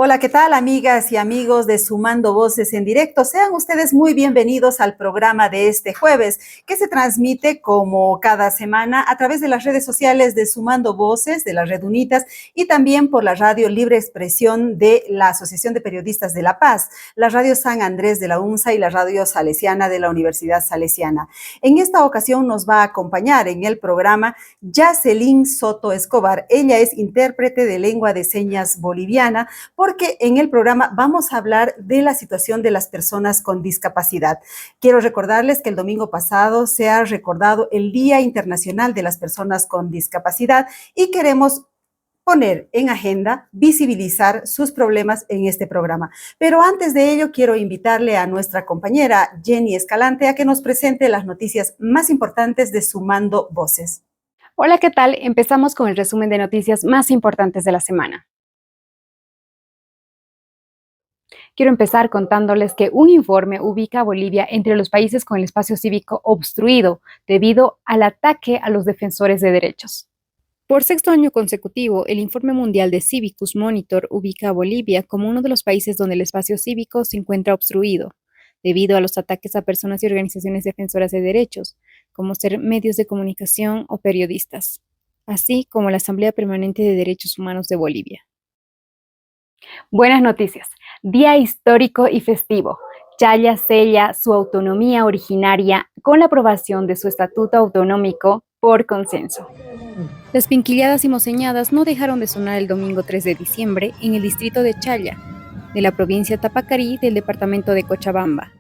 Hola, ¿qué tal, amigas y amigos de Sumando Voces en Directo? Sean ustedes muy bienvenidos al programa de este jueves, que se transmite como cada semana a través de las redes sociales de Sumando Voces, de la Red Unitas, y también por la Radio Libre Expresión de la Asociación de Periodistas de La Paz, la Radio San Andrés de la UNSA y la Radio Salesiana de la Universidad Salesiana. En esta ocasión nos va a acompañar en el programa Yacelín Soto Escobar. Ella es intérprete de lengua de señas boliviana, porque en el programa vamos a hablar de la situación de las personas con discapacidad. Quiero recordarles que el domingo pasado se ha recordado el Día Internacional de las Personas con Discapacidad y queremos poner en agenda, visibilizar sus problemas en este programa. Pero antes de ello, quiero invitarle a nuestra compañera Jenny Escalante a que nos presente las noticias más importantes de Sumando Voces. Hola, ¿qué tal? Empezamos con el resumen de noticias más importantes de la semana. Quiero empezar contándoles que un informe ubica a Bolivia entre los países con el espacio cívico obstruido debido al ataque a los defensores de derechos. Por sexto año consecutivo, el Informe Mundial de Civicus Monitor ubica a Bolivia como uno de los países donde el espacio cívico se encuentra obstruido, debido a los ataques a personas y organizaciones defensoras de derechos, como ser medios de comunicación o periodistas, así como la Asamblea Permanente de Derechos Humanos de Bolivia. Buenas noticias. Día histórico y festivo. Challa sella su autonomía originaria con la aprobación de su estatuto autonómico por consenso. Las pinquilladas y moceñadas no dejaron de sonar el domingo 3 de diciembre en el distrito de Challa, de la provincia Tapacarí del departamento de Cochabamba,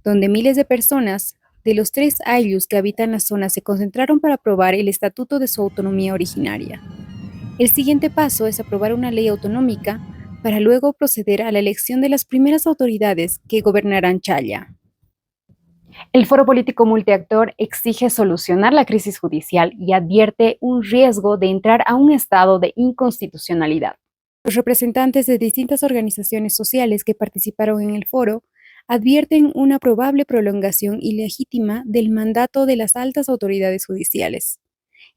donde miles de personas de los 3 ayllus que habitan la zona se concentraron para aprobar el estatuto de su autonomía originaria. El siguiente paso es aprobar una ley autonómica para luego proceder a la elección de las primeras autoridades que gobernarán Challa. El Foro Político Multiactor exige solucionar la crisis judicial y advierte un riesgo de entrar a un estado de inconstitucionalidad. Los representantes de distintas organizaciones sociales que participaron en el foro advierten una probable prolongación ilegítima del mandato de las altas autoridades judiciales.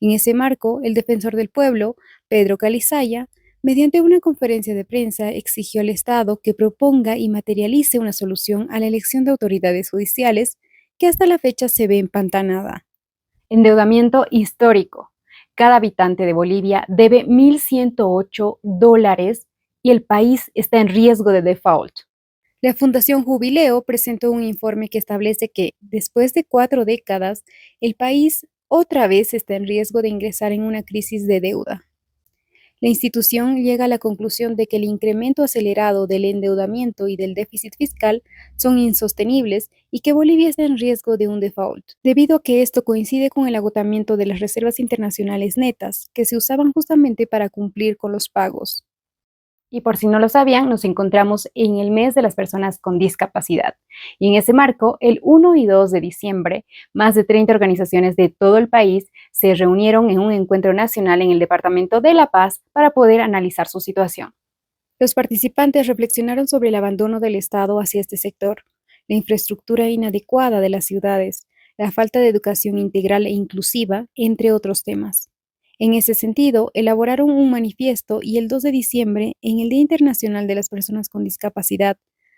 En ese marco, el defensor del pueblo, Pedro Calizaya, mediante una conferencia de prensa, exigió al Estado que proponga y materialice una solución a la elección de autoridades judiciales que hasta la fecha se ve empantanada. Endeudamiento histórico. Cada habitante de Bolivia debe $1,108 y el país está en riesgo de default. La Fundación Jubileo presentó un informe que establece que, después de 4 décadas, el país otra vez está en riesgo de ingresar en una crisis de deuda. La institución llega a la conclusión de que el incremento acelerado del endeudamiento y del déficit fiscal son insostenibles y que Bolivia está en riesgo de un default, debido a que esto coincide con el agotamiento de las reservas internacionales netas, que se usaban justamente para cumplir con los pagos. Y por si no lo sabían, nos encontramos en el mes de las personas con discapacidad. Y en ese marco, el 1 y 2 de diciembre, más de 30 organizaciones de todo el país se reunieron en un encuentro nacional en el departamento de La Paz para poder analizar su situación. Los participantes reflexionaron sobre el abandono del Estado hacia este sector, la infraestructura inadecuada de las ciudades, la falta de educación integral e inclusiva, entre otros temas. En ese sentido, elaboraron un manifiesto y el 2 de diciembre, en el Día Internacional de las Personas con Discapacidad,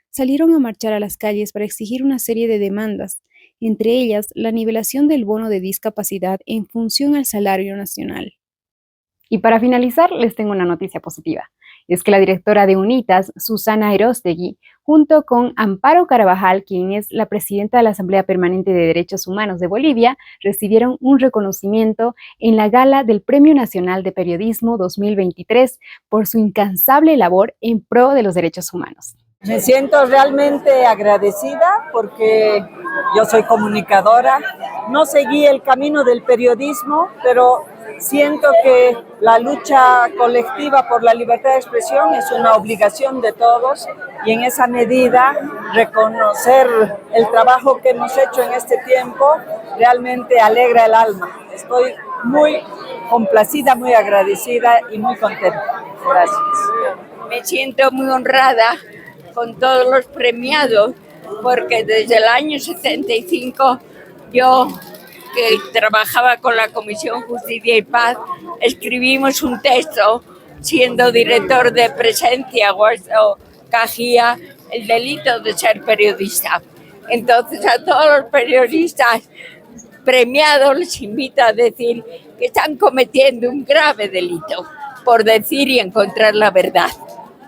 salieron a marchar a las calles para exigir una serie de demandas, entre ellas la nivelación del bono de discapacidad en función al salario nacional. Y para finalizar, les tengo una noticia positiva. Es que la directora de UNITAS, Susana Erostegui, junto con Amparo Carabajal, quien es la presidenta de la Asamblea Permanente de Derechos Humanos de Bolivia, recibieron un reconocimiento en la gala del Premio Nacional de Periodismo 2023 por su incansable labor en pro de los derechos humanos. Me siento realmente agradecida porque yo soy comunicadora, no seguí el camino del periodismo, pero siento que la lucha colectiva por la libertad de expresión es una obligación de todos y en esa medida reconocer el trabajo que hemos hecho en este tiempo realmente alegra el alma. Estoy muy complacida, muy agradecida y muy contenta. Gracias. Me siento muy honrada con todos los premiados porque desde el año 75 yo, que trabajaba con la Comisión Justicia y Paz, escribimos un texto siendo director de Presencia o Cajía, el delito de ser periodista. Entonces a todos los periodistas premiados les invito a decir que están cometiendo un grave delito por decir y encontrar la verdad.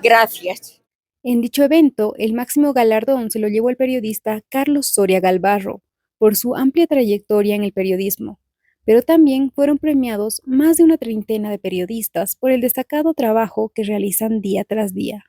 Gracias. En dicho evento, el máximo galardón se lo llevó el periodista Carlos Soria Galvarro por su amplia trayectoria en el periodismo, pero también fueron premiados más de una treintena de periodistas por el destacado trabajo que realizan día tras día.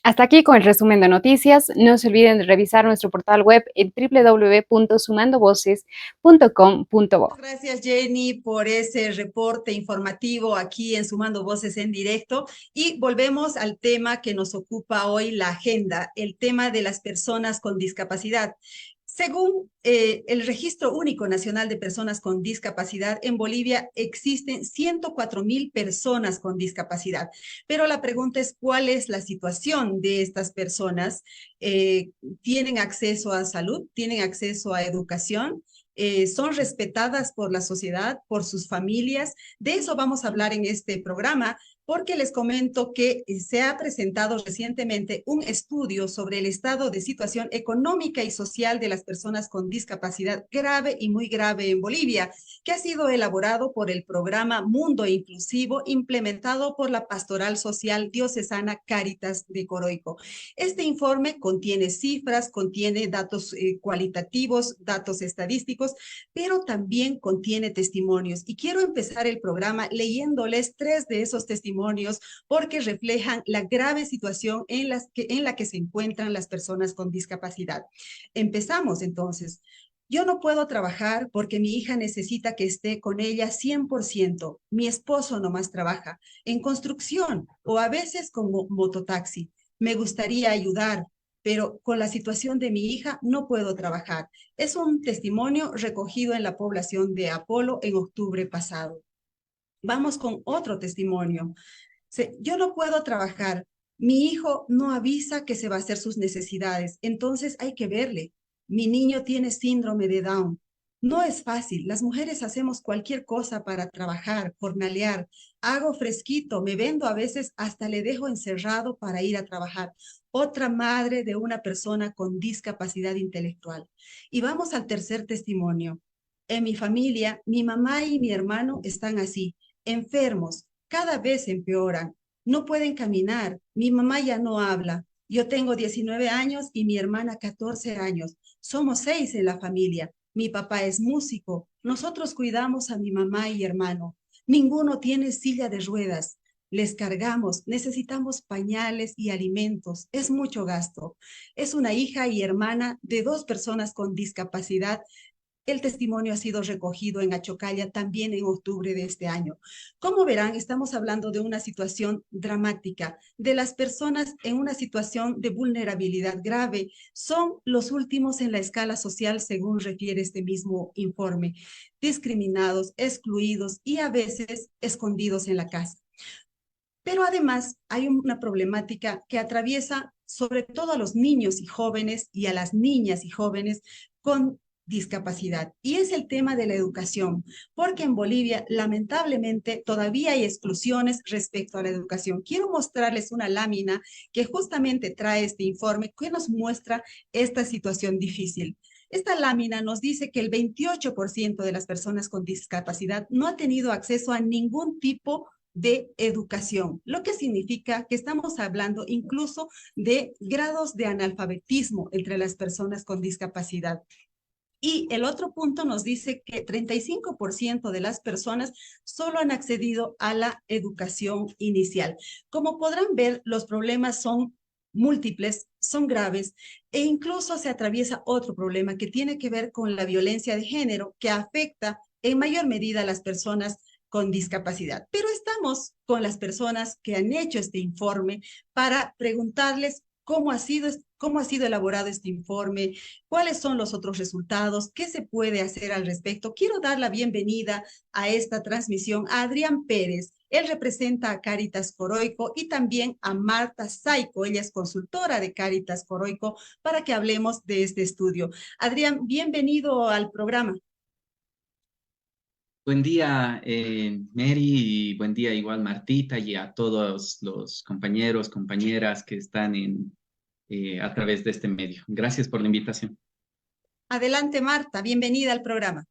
Hasta aquí con el resumen de noticias. No se olviden de revisar nuestro portal web en www.sumandovoces.com.bo. Gracias, Jenny, por ese reporte informativo aquí en Sumando Voces en Directo. Y volvemos al tema que nos ocupa hoy, la agenda, el tema de las personas con discapacidad. Según el Registro Único Nacional de Personas con Discapacidad, en Bolivia existen 104,000 personas con discapacidad. Pero la pregunta es, ¿cuál es la situación de estas personas? ¿Tienen acceso a salud? ¿Tienen acceso a educación? ¿Son respetadas por la sociedad, por sus familias? De eso vamos a hablar en este programa, porque les comento que se ha presentado recientemente un estudio sobre el estado de situación económica y social de las personas con discapacidad grave y muy grave en Bolivia, que ha sido elaborado por el programa Mundo Inclusivo, implementado por la Pastoral Social Diocesana Cáritas de Coroico. Este informe contiene cifras, contiene datos cualitativos, datos estadísticos, pero también contiene testimonios. Y quiero empezar el programa leyéndoles 3 de esos testimonios porque reflejan la grave situación en la que se encuentran las personas con discapacidad. Empezamos entonces. Yo no puedo trabajar porque mi hija necesita que esté con ella 100%. Mi esposo nomás trabaja en construcción o a veces como mototaxi. Me gustaría ayudar, pero con la situación de mi hija no puedo trabajar. Es un testimonio recogido en la población de Apolo en octubre pasado. Vamos con otro testimonio. Yo no puedo trabajar. Mi hijo no avisa que se va a hacer sus necesidades, entonces hay que verle. Mi niño tiene síndrome de Down. No es fácil. Las mujeres hacemos cualquier cosa para trabajar, jornalear. Hago fresquito, me vendo a veces, hasta le dejo encerrado para ir a trabajar. Otra madre de una persona con discapacidad intelectual. Y vamos al tercer testimonio. En mi familia, mi mamá y mi hermano están así, enfermos, cada vez empeoran, no pueden caminar, mi mamá ya no habla, yo tengo 19 años y mi hermana 14 años, somos 6 en la familia, mi papá es músico, nosotros cuidamos a mi mamá y hermano, ninguno tiene silla de ruedas, les cargamos, necesitamos pañales y alimentos, es mucho gasto. Es una hija y hermana de 2 personas con discapacidad. El testimonio ha sido recogido en Achocalla también en octubre de este año. Como verán, estamos hablando de una situación dramática, de las personas en una situación de vulnerabilidad grave. Son los últimos en la escala social, según refiere este mismo informe, discriminados, excluidos y a veces escondidos en la casa. Pero además hay una problemática que atraviesa sobre todo a los niños y jóvenes y a las niñas y jóvenes con discapacidad. Y es el tema de la educación, porque en Bolivia lamentablemente todavía hay exclusiones respecto a la educación. Quiero mostrarles una lámina que justamente trae este informe que nos muestra esta situación difícil. Esta lámina nos dice que el 28% de las personas con discapacidad no ha tenido acceso a ningún tipo de educación, lo que significa que estamos hablando incluso de grados de analfabetismo entre las personas con discapacidad. Y el otro punto nos dice que 35% de las personas solo han accedido a la educación inicial. Como podrán ver, los problemas son múltiples, son graves e incluso se atraviesa otro problema que tiene que ver con la violencia de género que afecta en mayor medida a las personas con discapacidad. Pero estamos con las personas que han hecho este informe para preguntarles cómo ha sido elaborado este informe, cuáles son los otros resultados, qué se puede hacer al respecto. Quiero dar la bienvenida a esta transmisión a Adrián Pérez. Él representa a Cáritas Coroico y también a Marta Saico. Ella es consultora de Cáritas Coroico para que hablemos de este estudio. Adrián, bienvenido al programa. Buen día, Mary, y buen día igual Martita y a todos los compañeros, compañeras que están a través de este medio. Gracias por la invitación. Adelante, Marta, bienvenida al programa.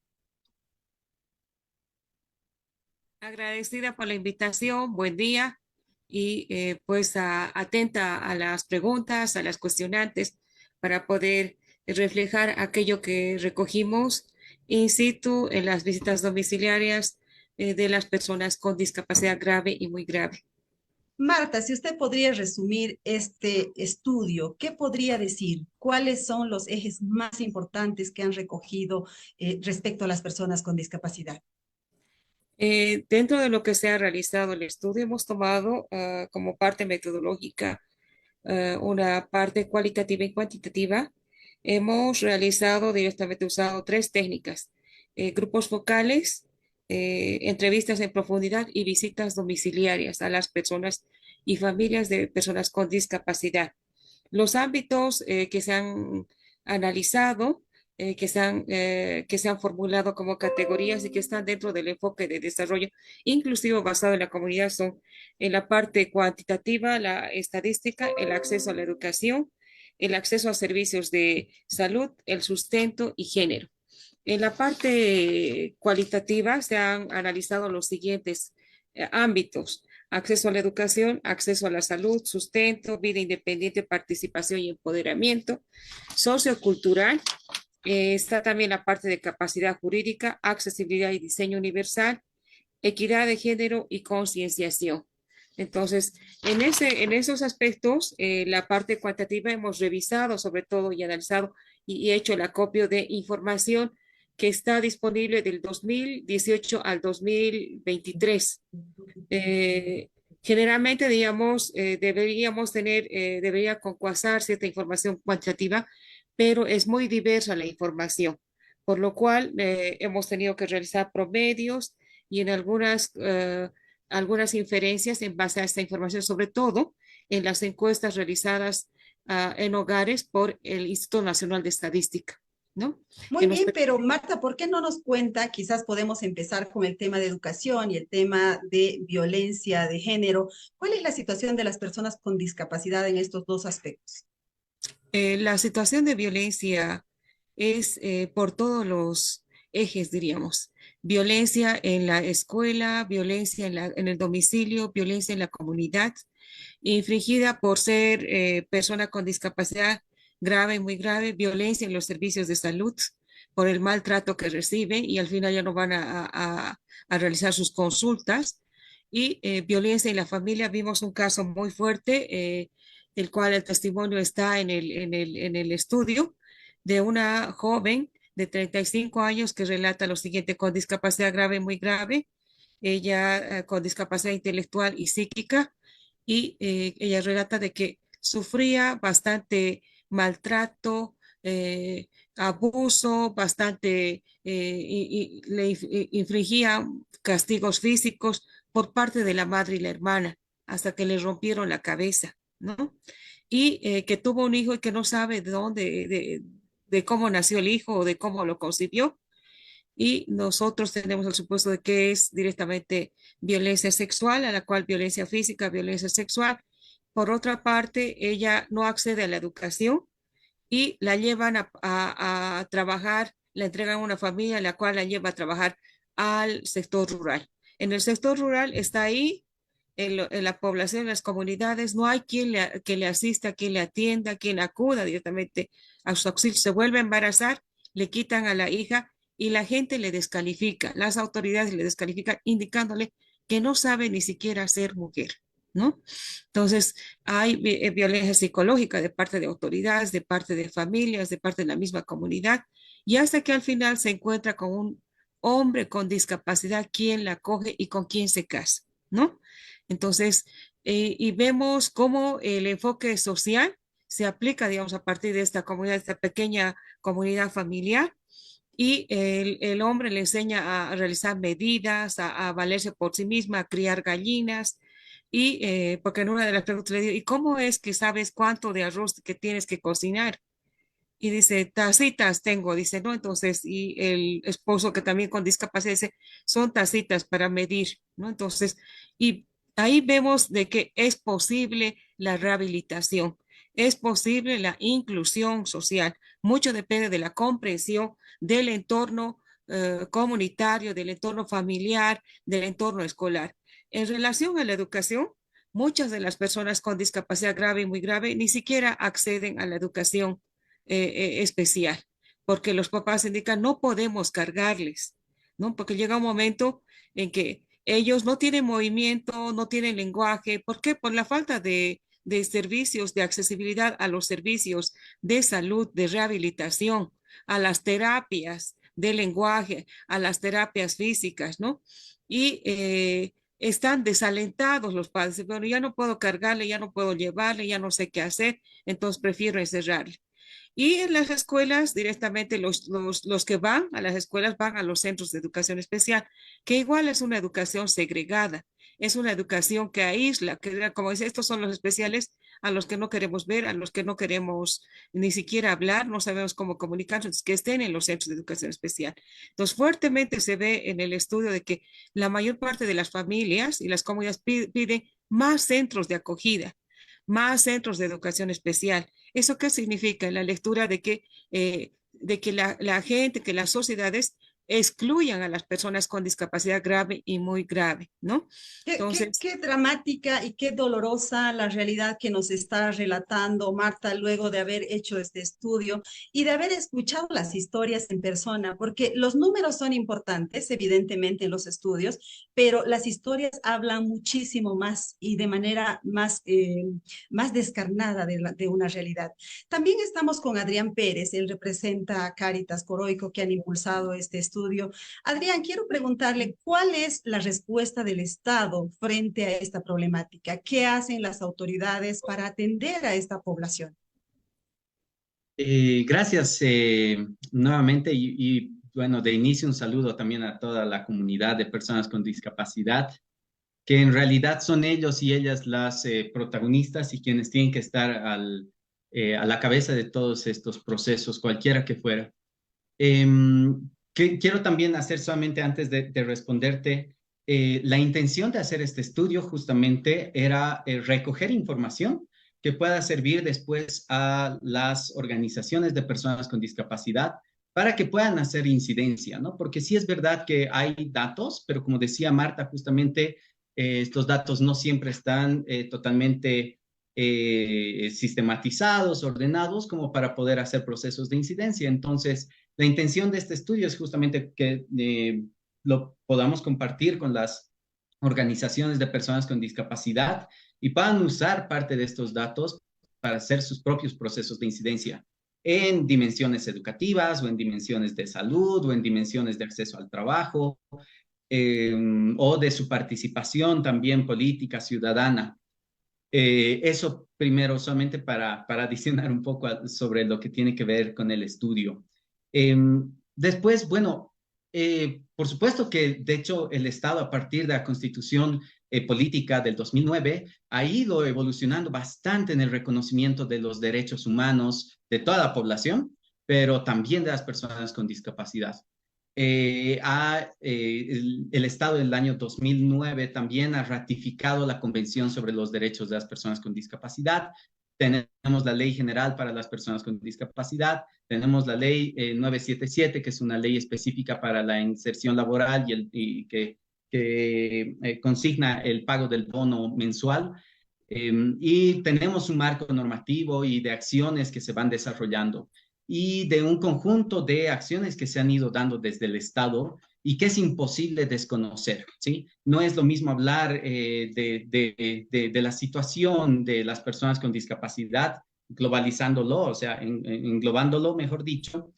Agradecida por la invitación, buen día y pues atenta a las preguntas, a las cuestionantes para poder reflejar aquello que recogimos in situ en las visitas domiciliarias de las personas con discapacidad grave y muy grave. Marta, si usted podría resumir este estudio, ¿qué podría decir? ¿Cuáles son los ejes más importantes que han recogido respecto a las personas con discapacidad? Dentro de lo que se ha realizado el estudio, hemos tomado como parte metodológica una parte cualitativa y cuantitativa. Hemos realizado directamente usado tres técnicas: grupos focales, entrevistas en profundidad y visitas domiciliarias a las personas y familias de personas con discapacidad. Los ámbitos que se han analizado, que se han formulado como categorías y que están dentro del enfoque de desarrollo inclusivo basado en la comunidad son en la parte cuantitativa, la estadística, el acceso a la educación, el acceso a servicios de salud, el sustento y género. En la parte cualitativa se han analizado los siguientes ámbitos: acceso a la educación, acceso a la salud, sustento, vida independiente, participación y empoderamiento. Sociocultural, está también la parte de capacidad jurídica, accesibilidad y diseño universal, equidad de género y concienciación. Entonces, en esos aspectos, la parte cuantitativa hemos revisado sobre todo y analizado y hecho el acopio de información que está disponible del 2018 al 2023. Generalmente, digamos, debería concuasar cierta información cuantitativa, pero es muy diversa la información, por lo cual hemos tenido que realizar promedios y en algunas inferencias en base a esta información, sobre todo en las encuestas realizadas en hogares por el Instituto Nacional de Estadística, ¿no? Muy bien, pero Marta, ¿por qué no nos cuenta? Quizás podemos empezar con el tema de educación y el tema de violencia de género. ¿Cuál es la situación de las personas con discapacidad en estos dos aspectos? La situación de violencia es por todos los ejes, diríamos. Violencia en la escuela, violencia en el domicilio, violencia en la comunidad, infligida por ser persona con discapacidad grave, muy grave, violencia en los servicios de salud por el maltrato que reciben y al final ya no van a realizar sus consultas. Y violencia en la familia, vimos un caso muy fuerte, el cual el testimonio está en el estudio, de una joven de 35 años que relata lo siguiente: con discapacidad grave, muy grave, ella con discapacidad intelectual y psíquica, y ella relata de que sufría bastante maltrato, abuso, bastante, infligía castigos físicos por parte de la madre y la hermana, hasta que le rompieron la cabeza, ¿no? Y que tuvo un hijo y que no sabe de dónde, de cómo nació el hijo o de cómo lo concibió. Y nosotros tenemos el supuesto de que es directamente violencia sexual, a la cual violencia física, violencia sexual. Por otra parte, ella no accede a la educación y la llevan a trabajar, la entregan a una familia, la cual la lleva a trabajar al sector rural. En el sector rural está ahí, en la población, en las comunidades, no hay que le asista, quien le atienda, quien acuda directamente a su auxilio. Se vuelve a embarazar, le quitan a la hija y la gente le descalifica, las autoridades le descalifican, indicándole que no sabe ni siquiera ser mujer, ¿no? Entonces, hay violencia psicológica de parte de autoridades, de parte de familias, de parte de la misma comunidad, y hasta que al final se encuentra con un hombre con discapacidad, quien la acoge y con quien se casa, ¿no? Entonces, y vemos cómo el enfoque social se aplica, digamos, a partir de esta comunidad, esta pequeña comunidad familiar, y el hombre le enseña a realizar medidas, a valerse por sí misma, a criar gallinas, y porque en una de las preguntas le digo: ¿y cómo es que sabes cuánto de arroz que tienes que cocinar? y dice, tacitas tengo, dice, ¿no? Entonces, y el esposo que también con discapacidad dice, son tacitas para medir, ¿no? Entonces, y ahí vemos de que es posible la rehabilitación, es posible la inclusión social. Mucho depende de la comprensión del entorno comunitario, del entorno familiar, del entorno escolar. En relación a la educación, muchas de las personas con discapacidad grave y muy grave ni siquiera acceden a la educación especial, porque los papás indican no podemos cargarles, ¿no? Porque llega un momento en que ellos no tienen movimiento, no tienen lenguaje. ¿Por qué? Por la falta de servicios, de accesibilidad a los servicios de salud, de rehabilitación, a las terapias de lenguaje, a las terapias físicas, ¿no? Y están desalentados los padres. Bueno, ya no puedo cargarle, ya no puedo llevarle, ya no sé qué hacer, entonces prefiero encerrarle. Y en las escuelas, directamente los que van a las escuelas van a los centros de educación especial, que igual es una educación segregada, es una educación que aísla, que como dice, estos son los especiales a los que no queremos ver, a los que no queremos ni siquiera hablar, no sabemos cómo comunicarnos, que estén en los centros de educación especial. Entonces, fuertemente se ve en el estudio de que la mayor parte de las familias y las comunidades piden más centros de acogida, más centros de educación especial. ¿Eso qué significa? La lectura de que la gente, que las sociedades excluyan a las personas con discapacidad grave y muy grave, ¿no? Entonces, Qué dramática y qué dolorosa la realidad que nos está relatando Marta luego de haber hecho este estudio y de haber escuchado las historias en persona, porque los números son importantes, evidentemente, en los estudios, pero las historias hablan muchísimo más y de manera más descarnada de una realidad. También estamos con Adrián Pérez, él representa a Cáritas Coroico, que han impulsado este estudio. Adrián, quiero preguntarle cuál es la respuesta del Estado frente a esta problemática. ¿Qué hacen las autoridades para atender a esta población? Gracias nuevamente bueno, de inicio un saludo también a toda la comunidad de personas con discapacidad, que en realidad son ellos y ellas las protagonistas y quienes tienen que estar a la cabeza de todos estos procesos, cualquiera que fuera. Quiero también hacer solamente antes de responderte, la intención de hacer este estudio justamente era recoger información que pueda servir después a las organizaciones de personas con discapacidad para que puedan hacer incidencia, ¿no? Porque sí es verdad que hay datos, pero como decía Marta, justamente estos datos no siempre están totalmente sistematizados, ordenados, como para poder hacer procesos de incidencia. Entonces, la intención de este estudio es justamente que lo podamos compartir con las organizaciones de personas con discapacidad y puedan usar parte de estos datos para hacer sus propios procesos de incidencia en dimensiones educativas o en dimensiones de salud o en dimensiones de acceso al trabajo o de su participación también política ciudadana. Eso primero solamente para adicionar un poco sobre lo que tiene que ver con el estudio. Después, bueno, por supuesto que de hecho el Estado a partir de la Constitución Política del 2009 ha ido evolucionando bastante en el reconocimiento de los derechos humanos de toda la población, pero también de las personas con discapacidad. El Estado del año 2009 también ha ratificado la Convención sobre los Derechos de las Personas con Discapacidad. Tenemos la Ley General para las Personas con Discapacidad, tenemos la Ley 977, que es una ley específica para la inserción laboral y que consigna el pago del bono mensual. Y tenemos un marco normativo y de acciones que se van desarrollando y de un conjunto de acciones que se han ido dando desde el Estado y que es imposible desconocer, ¿sí? No es lo mismo hablar de la situación de las personas con discapacidad, globalizándolo, o sea, englobándolo, mejor dicho,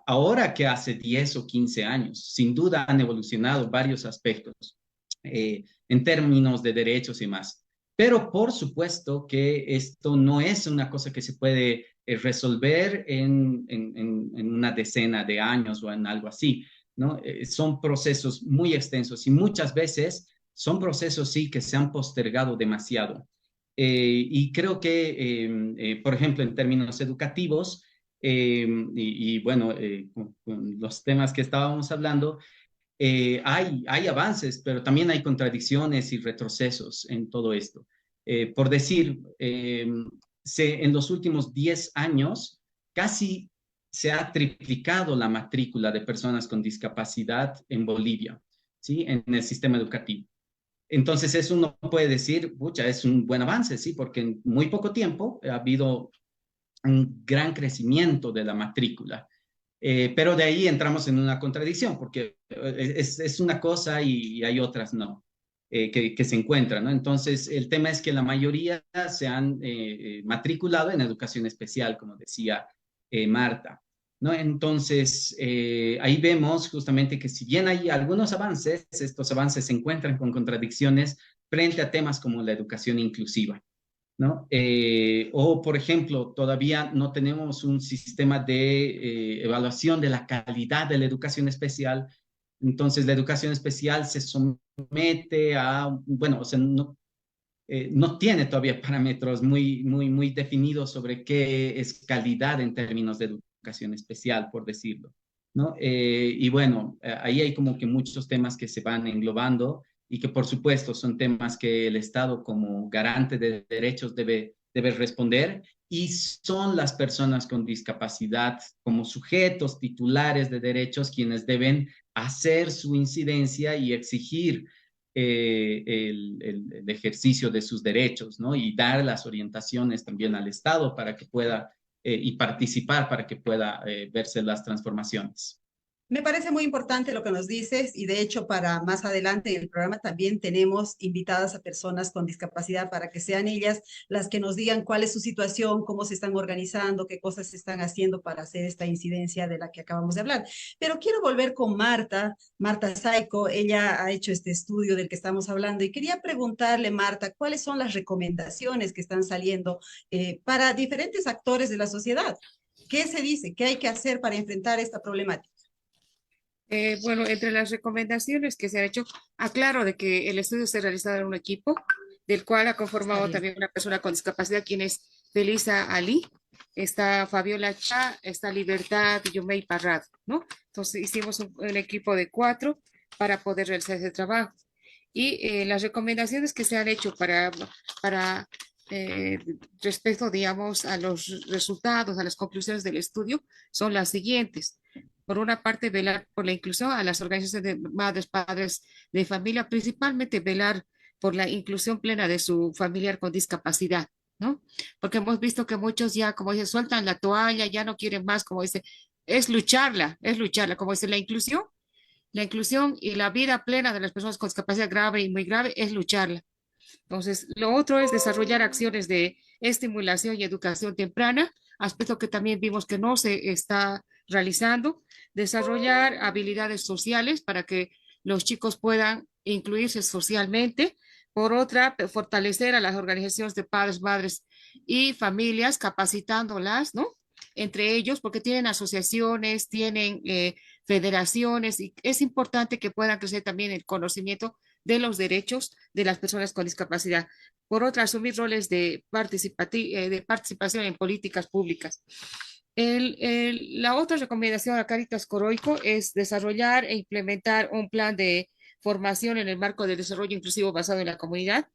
ahora que hace 10 o 15 años. Sin duda han evolucionado varios aspectos en términos de derechos y más. Pero por supuesto que esto no es una cosa que se puede resolver en una decena de años o en algo así, ¿no? Son procesos muy extensos y muchas veces son procesos, sí, que se han postergado demasiado. Y creo que, por ejemplo, en términos educativos, Bueno, con los temas que estábamos hablando, hay avances, pero también hay contradicciones y retrocesos en todo esto. Por decir, en los últimos 10 años casi se ha triplicado la matrícula de personas con discapacidad en Bolivia, ¿sí? En el sistema educativo. Entonces, eso uno puede decir, pucha, es un buen avance, ¿sí? Porque en muy poco tiempo ha habido un gran crecimiento de la matrícula. Pero de ahí entramos en una contradicción, porque es una cosa y hay otras no, que se encuentran, ¿no? Entonces, el tema es que la mayoría se han matriculado en educación especial, como decía Marta, ¿no? Entonces, ahí vemos justamente que si bien hay algunos avances, estos avances se encuentran con contradicciones frente a temas como la educación inclusiva, ¿no? O, por ejemplo, todavía no tenemos un sistema de evaluación de la calidad de la educación especial. Entonces, la educación especial se somete a, bueno, o sea, no tiene todavía parámetros muy definidos sobre qué es calidad en términos de educación especial, por decirlo, ¿no? Y bueno, ahí hay como que muchos temas que se van englobando y que por supuesto son temas que el Estado como garante de derechos debe responder, y son las personas con discapacidad como sujetos titulares de derechos quienes deben hacer su incidencia y exigir el ejercicio de sus derechos, ¿no? Y dar las orientaciones también al Estado para que pueda, y participar para que pueda verse las transformaciones. Me parece muy importante lo que nos dices y de hecho para más adelante en el programa también tenemos invitadas a personas con discapacidad para que sean ellas las que nos digan cuál es su situación, cómo se están organizando, qué cosas se están haciendo para hacer esta incidencia de la que acabamos de hablar. Pero quiero volver con Marta Saico, ella ha hecho este estudio del que estamos hablando y quería preguntarle, Marta, ¿cuáles son las recomendaciones que están saliendo para diferentes actores de la sociedad? ¿Qué se dice? ¿Qué hay que hacer para enfrentar esta problemática? Bueno, entre las recomendaciones que se ha hecho, aclaro de que el estudio se ha realizado en un equipo, del cual ha conformado también una persona con discapacidad, quien es Felisa Ali, está Fabiola Cha, está Libertad Yumei Parrado, ¿no? Entonces hicimos un equipo de 4 para poder realizar ese trabajo. Y las recomendaciones que se han hecho para respecto, digamos, a los resultados, a las conclusiones del estudio, son las siguientes. Por una parte, velar por la inclusión a las organizaciones de madres, padres de familia, principalmente velar por la inclusión plena de su familiar con discapacidad, ¿no? Porque hemos visto que muchos ya, como dice, sueltan la toalla, ya no quieren más, como dice, es lucharla, como dice, la inclusión y la vida plena de las personas con discapacidad grave y muy grave es lucharla. Entonces, lo otro es desarrollar acciones de estimulación y educación temprana, aspecto que también vimos que no se está realizando, desarrollar habilidades sociales para que los chicos puedan incluirse socialmente. Por otra, fortalecer a las organizaciones de padres, madres y familias, capacitándolas, ¿no? Entre ellos, porque tienen asociaciones, tienen federaciones, y es importante que puedan crecer también el conocimiento de los derechos de las personas con discapacidad. Por otra, asumir roles de participación en políticas públicas. La otra recomendación a Cáritas Coroico es desarrollar e implementar un plan de formación en el marco del desarrollo inclusivo basado en la comunidad.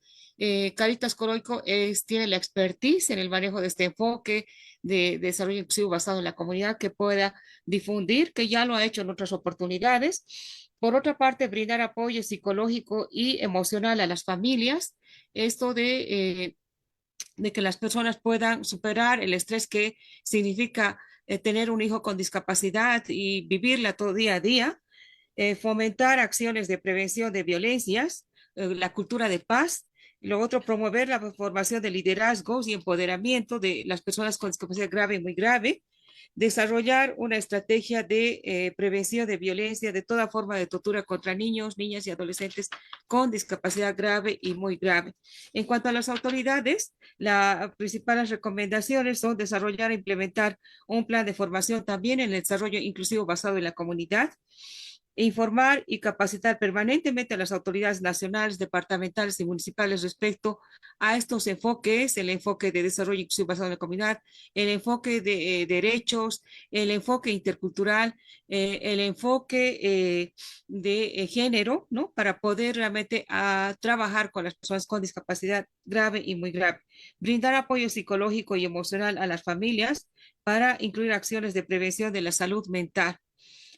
Cáritas Coroico tiene la expertise en el manejo de este enfoque de desarrollo inclusivo basado en la comunidad que pueda difundir, que ya lo ha hecho en otras oportunidades. Por otra parte, brindar apoyo psicológico y emocional a las familias, esto de que las personas puedan superar el estrés que significa tener un hijo con discapacidad y vivirla todo día a día, fomentar acciones de prevención de violencias, la cultura de paz. Lo otro, promover la formación de liderazgos y empoderamiento de las personas con discapacidad grave y muy grave, desarrollar una estrategia de prevención de violencia, de toda forma de tortura contra niños, niñas y adolescentes con discapacidad grave y muy grave. En cuanto a las autoridades, las principales recomendaciones son desarrollar e implementar un plan de formación también en el desarrollo inclusivo basado en la comunidad, informar y capacitar permanentemente a las autoridades nacionales, departamentales y municipales respecto a estos enfoques, el enfoque de desarrollo inclusivo basado en la comunidad, el enfoque de derechos, el enfoque intercultural, el enfoque de género, ¿no? Para poder realmente trabajar con las personas con discapacidad grave y muy grave. Brindar apoyo psicológico y emocional a las familias para incluir acciones de prevención de la salud mental.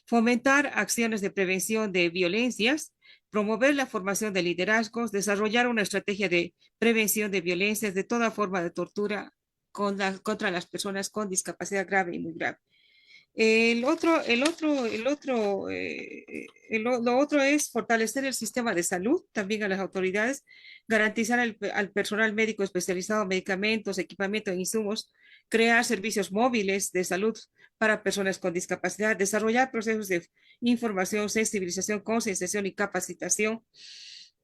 Fomentar acciones de prevención de violencias, promover la formación de liderazgos, desarrollar una estrategia de prevención de violencias de toda forma de tortura contra las personas con discapacidad grave y muy grave. Lo otro es fortalecer el sistema de salud, también a las autoridades, garantizar al personal médico especializado medicamentos, equipamiento e insumos, crear servicios móviles de salud para personas con discapacidad, desarrollar procesos de información, sensibilización, concienciación y capacitación,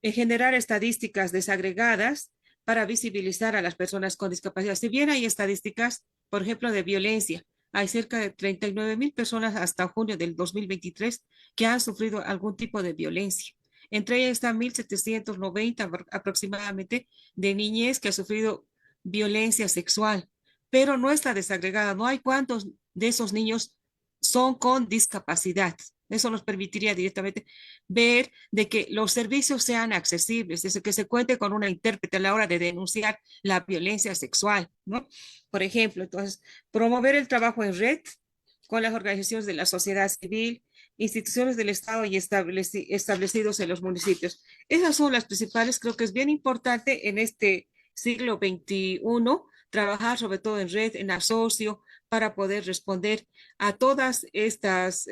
generar estadísticas desagregadas para visibilizar a las personas con discapacidad. Si bien hay estadísticas, por ejemplo, de violencia, hay cerca de 39,000 personas hasta junio del 2023 que han sufrido algún tipo de violencia. Entre ellas están 1,790 aproximadamente de niñez que ha sufrido violencia sexual, pero no está desagregada. No hay cuántos de esos niños son con discapacidad. Eso nos permitiría directamente ver de que los servicios sean accesibles, desde que se cuente con una intérprete a la hora de denunciar la violencia sexual, ¿no? Por ejemplo, entonces, promover el trabajo en red con las organizaciones de la sociedad civil, instituciones del Estado y establecidos en los municipios. Esas son las principales. Creo que es bien importante en este siglo XXI trabajar sobre todo en red, en asocio, para poder responder a todas estas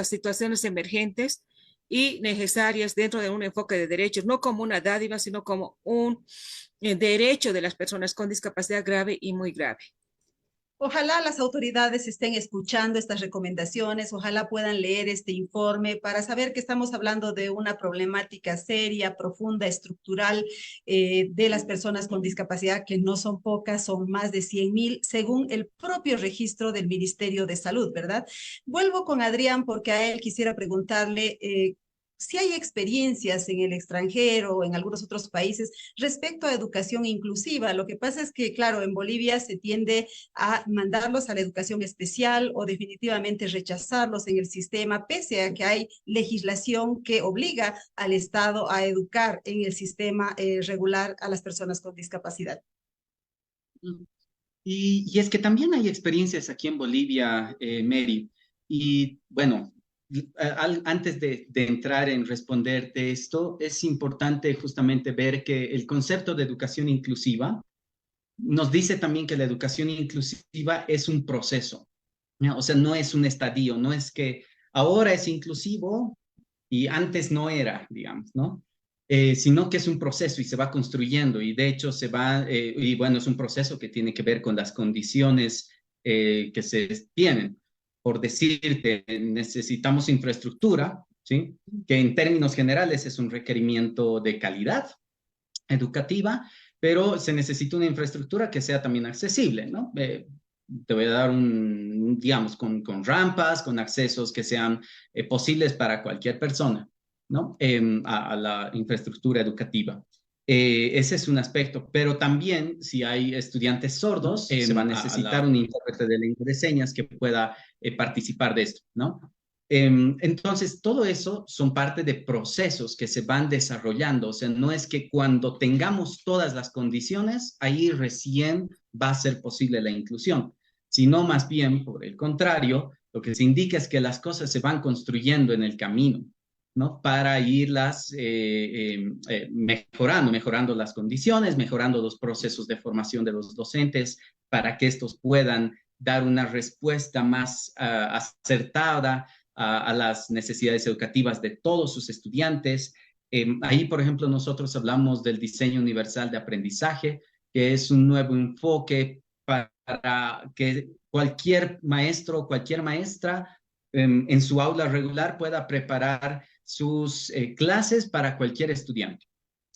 situaciones emergentes y necesarias dentro de un enfoque de derechos, no como una dádiva, sino como un derecho de las personas con discapacidad grave y muy grave. Ojalá las autoridades estén escuchando estas recomendaciones, ojalá puedan leer este informe para saber que estamos hablando de una problemática seria, profunda, estructural de las personas con discapacidad, que no son pocas, son más de 100,000, según el propio registro del Ministerio de Salud, ¿verdad? Vuelvo con Adrián porque a él quisiera preguntarle si hay experiencias en el extranjero o en algunos otros países respecto a educación inclusiva. Lo que pasa es que, claro, en Bolivia se tiende a mandarlos a la educación especial o definitivamente rechazarlos en el sistema, pese a que hay legislación que obliga al Estado a educar en el sistema regular a las personas con discapacidad. Y es que también hay experiencias aquí en Bolivia, Mary, y bueno, antes de entrar en responderte esto, es importante justamente ver que el concepto de educación inclusiva nos dice también que la educación inclusiva es un proceso, ¿no? O sea, no es un estadio, no es que ahora es inclusivo y antes no era, digamos, ¿no? Sino que es un proceso y se va construyendo y de hecho se va, y bueno, es un proceso que tiene que ver con las condiciones que se tienen. Por decirte, necesitamos infraestructura, ¿sí? Que en términos generales es un requerimiento de calidad educativa, pero se necesita una infraestructura que sea también accesible, ¿no? Te voy a dar digamos, con rampas, con accesos que sean posibles para cualquier persona, ¿no? A la infraestructura educativa. Ese es un aspecto, pero también si hay estudiantes sordos, se va a necesitar un intérprete de lengua de señas que pueda participar de esto, ¿no? Entonces, todo eso son parte de procesos que se van desarrollando. O sea, no es que cuando tengamos todas las condiciones, ahí recién va a ser posible la inclusión, sino más bien, por el contrario, lo que se indica es que las cosas se van construyendo en el camino, ¿no? Para irlas mejorando las condiciones, mejorando los procesos de formación de los docentes, para que estos puedan dar una respuesta más acertada a las necesidades educativas de todos sus estudiantes. Ahí, por ejemplo, nosotros hablamos del diseño universal de aprendizaje, que es un nuevo enfoque para que cualquier maestro o cualquier maestra en su aula regular pueda preparar sus clases para cualquier estudiante,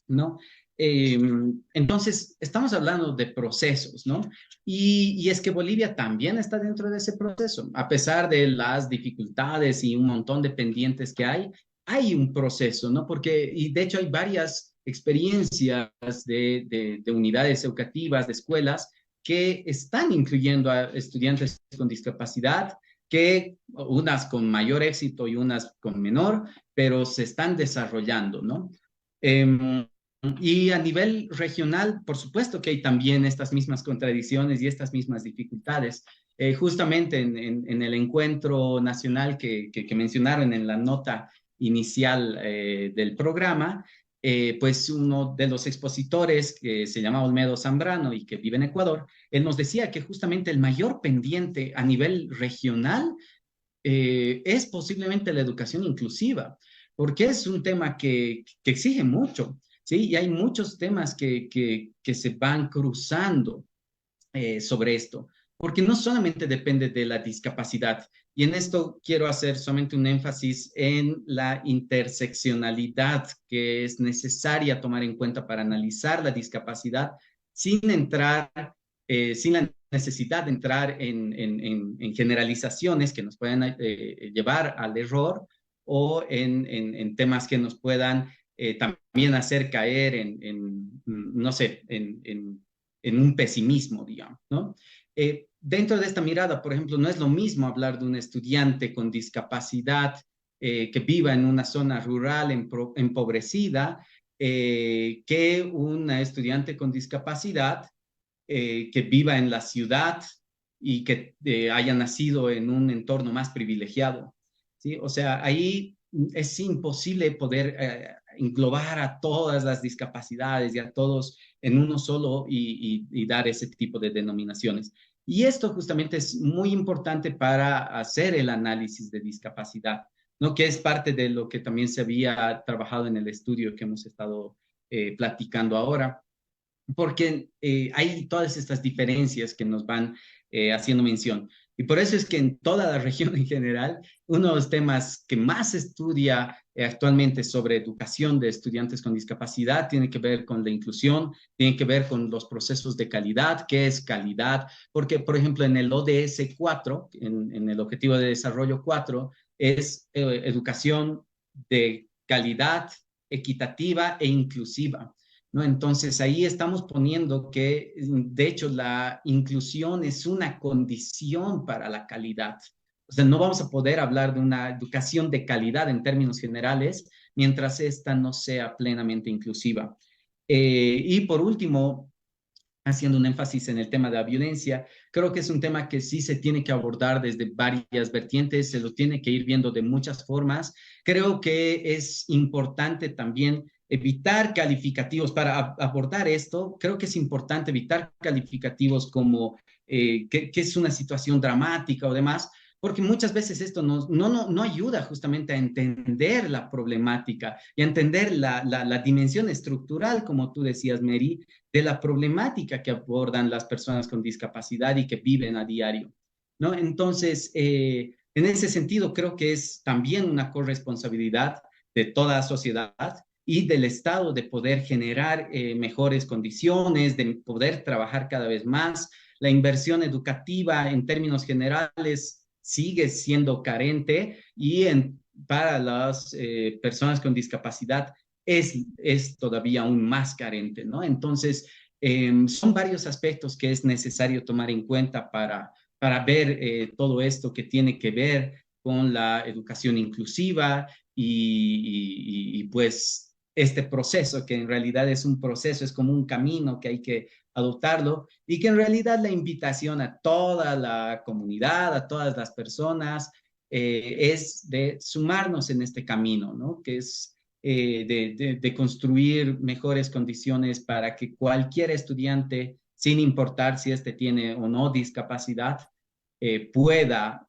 ¿no? Entonces, estamos hablando de procesos, ¿no? Y es que Bolivia también está dentro de ese proceso, a pesar de las dificultades y un montón de pendientes que hay un proceso, ¿no? Porque, y de hecho hay varias experiencias de unidades educativas, de escuelas, que están incluyendo a estudiantes con discapacidad, que unas con mayor éxito y unas con menor, pero se están desarrollando, ¿no? Y a nivel regional, por supuesto que hay también estas mismas contradicciones y estas mismas dificultades. Justamente en el encuentro nacional que mencionaron en la nota inicial del programa, pues uno de los expositores, que se llama Olmedo Zambrano y que vive en Ecuador, él nos decía que justamente el mayor pendiente a nivel regional es posiblemente la educación inclusiva, porque es un tema que exige mucho, ¿sí? Y hay muchos temas que se van cruzando sobre esto, porque no solamente depende de la discapacidad, y en esto quiero hacer solamente un énfasis en la interseccionalidad que es necesaria tomar en cuenta para analizar la discapacidad sin entrar, sin la necesidad de entrar en generalizaciones que nos puedan llevar al error o en temas que nos puedan también hacer caer no sé, en un pesimismo, digamos, ¿no? Dentro de esta mirada, por ejemplo, no es lo mismo hablar de un estudiante con discapacidad que viva en una zona rural empobrecida que una estudiante con discapacidad que viva en la ciudad y que haya nacido en un entorno más privilegiado, ¿sí? O sea, ahí es imposible poder englobar a todas las discapacidades y a todos en uno solo y dar ese tipo de denominaciones. Y esto justamente es muy importante para hacer el análisis de discapacidad, ¿no? Que es parte de lo que también se había trabajado en el estudio que hemos estado platicando ahora, porque hay todas estas diferencias que nos van haciendo mención. Y por eso es que en toda la región en general, uno de los temas que más se estudia actualmente sobre educación de estudiantes con discapacidad tiene que ver con la inclusión, tiene que ver con los procesos de calidad, qué es calidad, porque por ejemplo en el ODS 4, en el Objetivo de Desarrollo 4, es educación de calidad, equitativa e inclusiva, ¿no? Entonces ahí estamos poniendo que, de hecho, la inclusión es una condición para la calidad. O sea, no vamos a poder hablar de una educación de calidad en términos generales mientras esta no sea plenamente inclusiva. Y por último, haciendo un énfasis en el tema de la violencia, creo que es un tema que sí se tiene que abordar desde varias vertientes, se lo tiene que ir viendo de muchas formas. Creo que es importante también evitar calificativos para abordar esto. Creo que es importante evitar calificativos como que es una situación dramática o demás, porque muchas veces esto no ayuda justamente a entender la problemática y a entender la dimensión estructural, como tú decías, Mary, de la problemática que abordan las personas con discapacidad y que viven a diario, ¿no? Entonces, en ese sentido, creo que es también una corresponsabilidad de toda la sociedad y del Estado de poder generar mejores condiciones, de poder trabajar cada vez más. La inversión educativa en términos generales sigue siendo carente y para las personas con discapacidad es todavía aún más carente, ¿no? Entonces, son varios aspectos que es necesario tomar en cuenta para ver todo esto que tiene que ver con la educación inclusiva pues este proceso, que en realidad es un proceso, es como un camino que hay que adoptarlo y que en realidad la invitación a toda la comunidad, a todas las personas, es de sumarnos en este camino, ¿no? Que es de construir mejores condiciones para que cualquier estudiante, sin importar si este tiene o no discapacidad, pueda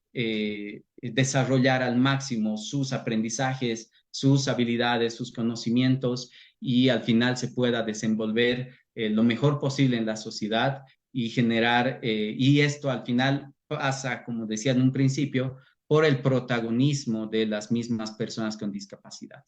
desarrollar al máximo sus aprendizajes, sus habilidades, sus conocimientos y al final se pueda desenvolver lo mejor posible en la sociedad y generar, y esto al final pasa, como decía en un principio, por el protagonismo de las mismas personas con discapacidad.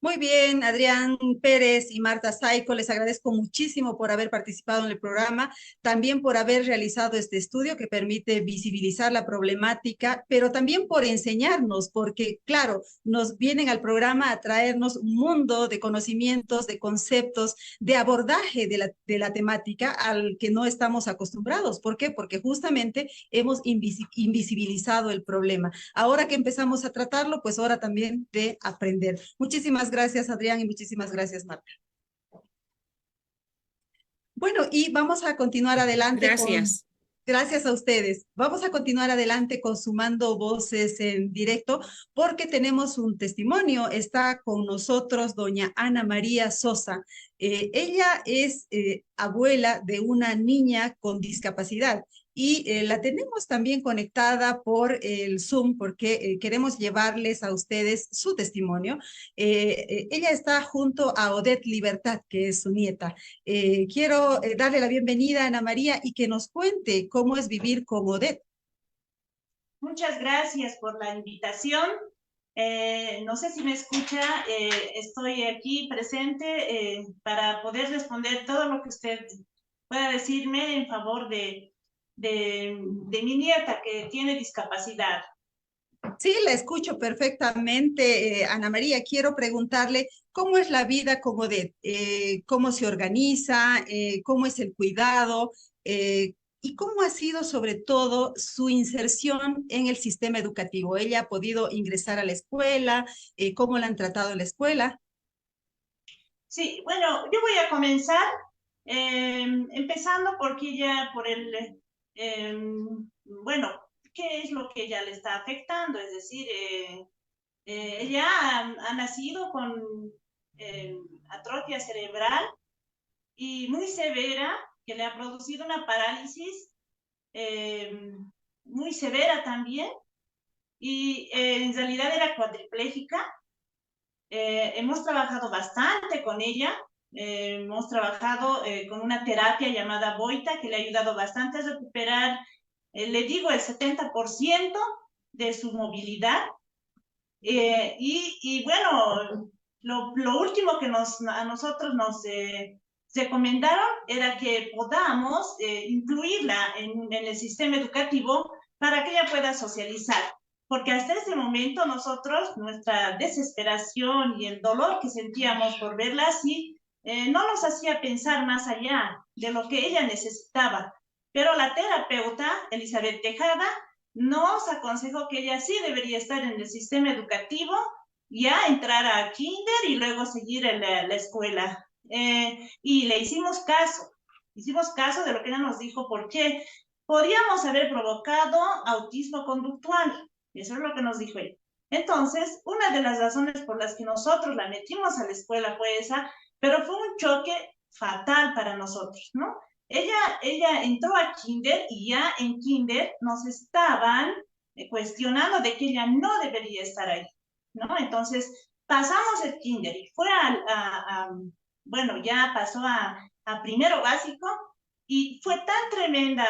Muy bien, Adrián Pérez y Marta Saico, les agradezco muchísimo por haber participado en el programa, también por haber realizado este estudio que permite visibilizar la problemática, pero también por enseñarnos, porque claro, nos vienen al programa a traernos un mundo de conocimientos, de conceptos, de abordaje de la temática al que no estamos acostumbrados. ¿Por qué? Porque justamente hemos invisibilizado el problema. Ahora que empezamos a tratarlo, pues hora también de aprender. Muchísimas gracias, Adrián, y muchísimas gracias, Marta. Bueno, y vamos a continuar adelante con, Gracias. gracias a ustedes. Vamos a continuar adelante con Sumando Voces en directo porque tenemos un testimonio. Está con nosotros doña Ana María Sosa. Ella es abuela de una niña con discapacidad y la tenemos también conectada por el Zoom porque queremos llevarles a ustedes su testimonio. Ella está junto a Odette Libertad, que es su nieta. Quiero darle la bienvenida a Ana María y que nos cuente cómo es vivir con Odette. Muchas gracias por la invitación. No sé si me escucha, estoy aquí presente para poder responder todo lo que usted pueda decirme en favor de mi nieta que tiene discapacidad. Sí, la escucho perfectamente, Ana María. Quiero preguntarle cómo es la vida con Odette, cómo se organiza, cómo es el cuidado y cómo ha sido sobre todo su inserción en el sistema educativo. ¿Ella ha podido ingresar a la escuela? ¿Cómo la han tratado en la escuela? Sí, bueno, yo voy a comenzar empezando porque ya por bueno, ¿qué es lo que ella le está afectando? Es decir, ella ha nacido con atrofia cerebral y muy severa, que le ha producido una parálisis muy severa también, y en realidad era cuadriplégica. Hemos trabajado bastante con ella, hemos trabajado con una terapia llamada Boita que le ha ayudado bastante a recuperar, le digo, el 70% de su movilidad. Y bueno, lo último que a nosotros nos recomendaron era que podamos incluirla en el sistema educativo para que ella pueda socializar. Porque hasta ese momento nosotros, nuestra desesperación y el dolor que sentíamos por verla así, no nos hacía pensar más allá de lo que ella necesitaba. Pero la terapeuta, Elizabeth Tejada, nos aconsejó que ella sí debería estar en el sistema educativo, ya entrar a kinder y luego seguir en la escuela. Y le hicimos caso de lo que ella nos dijo, porque podíamos haber provocado autismo conductual. Eso es lo que nos dijo ella. Entonces, una de las razones por las que nosotros la metimos a la escuela fue esa, pero fue un choque fatal para nosotros, ¿no? Ella entró a kinder y ya en kinder nos estaban cuestionando de que ella no debería estar ahí, ¿no? Entonces, pasamos el kinder y fue bueno, ya pasó a primero básico y fue tan tremenda,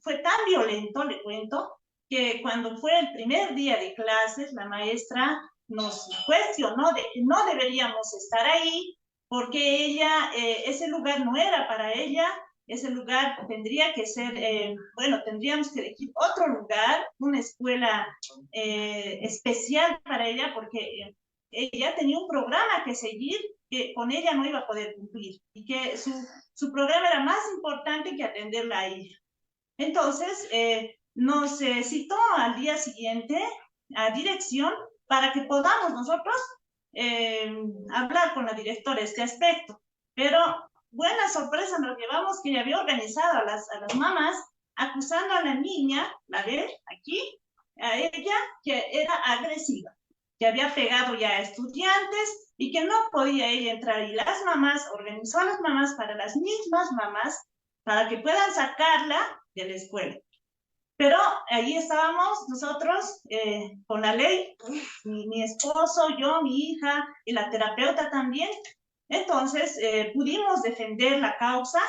fue tan violento, le cuento, que cuando fue el primer día de clases, la maestra nos cuestionó de que no deberíamos estar ahí porque ella, ese lugar no era para ella, ese lugar tendría que ser, bueno, tendríamos que elegir otro lugar, una escuela especial para ella, porque ella tenía un programa que seguir que con ella no iba a poder cumplir y que su programa era más importante que atenderla a ella. Entonces, nos citó al día siguiente a dirección para que podamos nosotros hablar con la directora de este aspecto. Pero buena sorpresa nos llevamos que ella había organizado a las mamás acusando a la niña, la ve aquí, a ella que era agresiva, que había pegado ya a estudiantes y que no podía ella entrar. Y las mamás, organizó a las mamás para las mismas mamás para que puedan sacarla de la escuela. Pero ahí estábamos nosotros con la ley, mi esposo, yo, mi hija y la terapeuta también. Entonces pudimos defender la causa.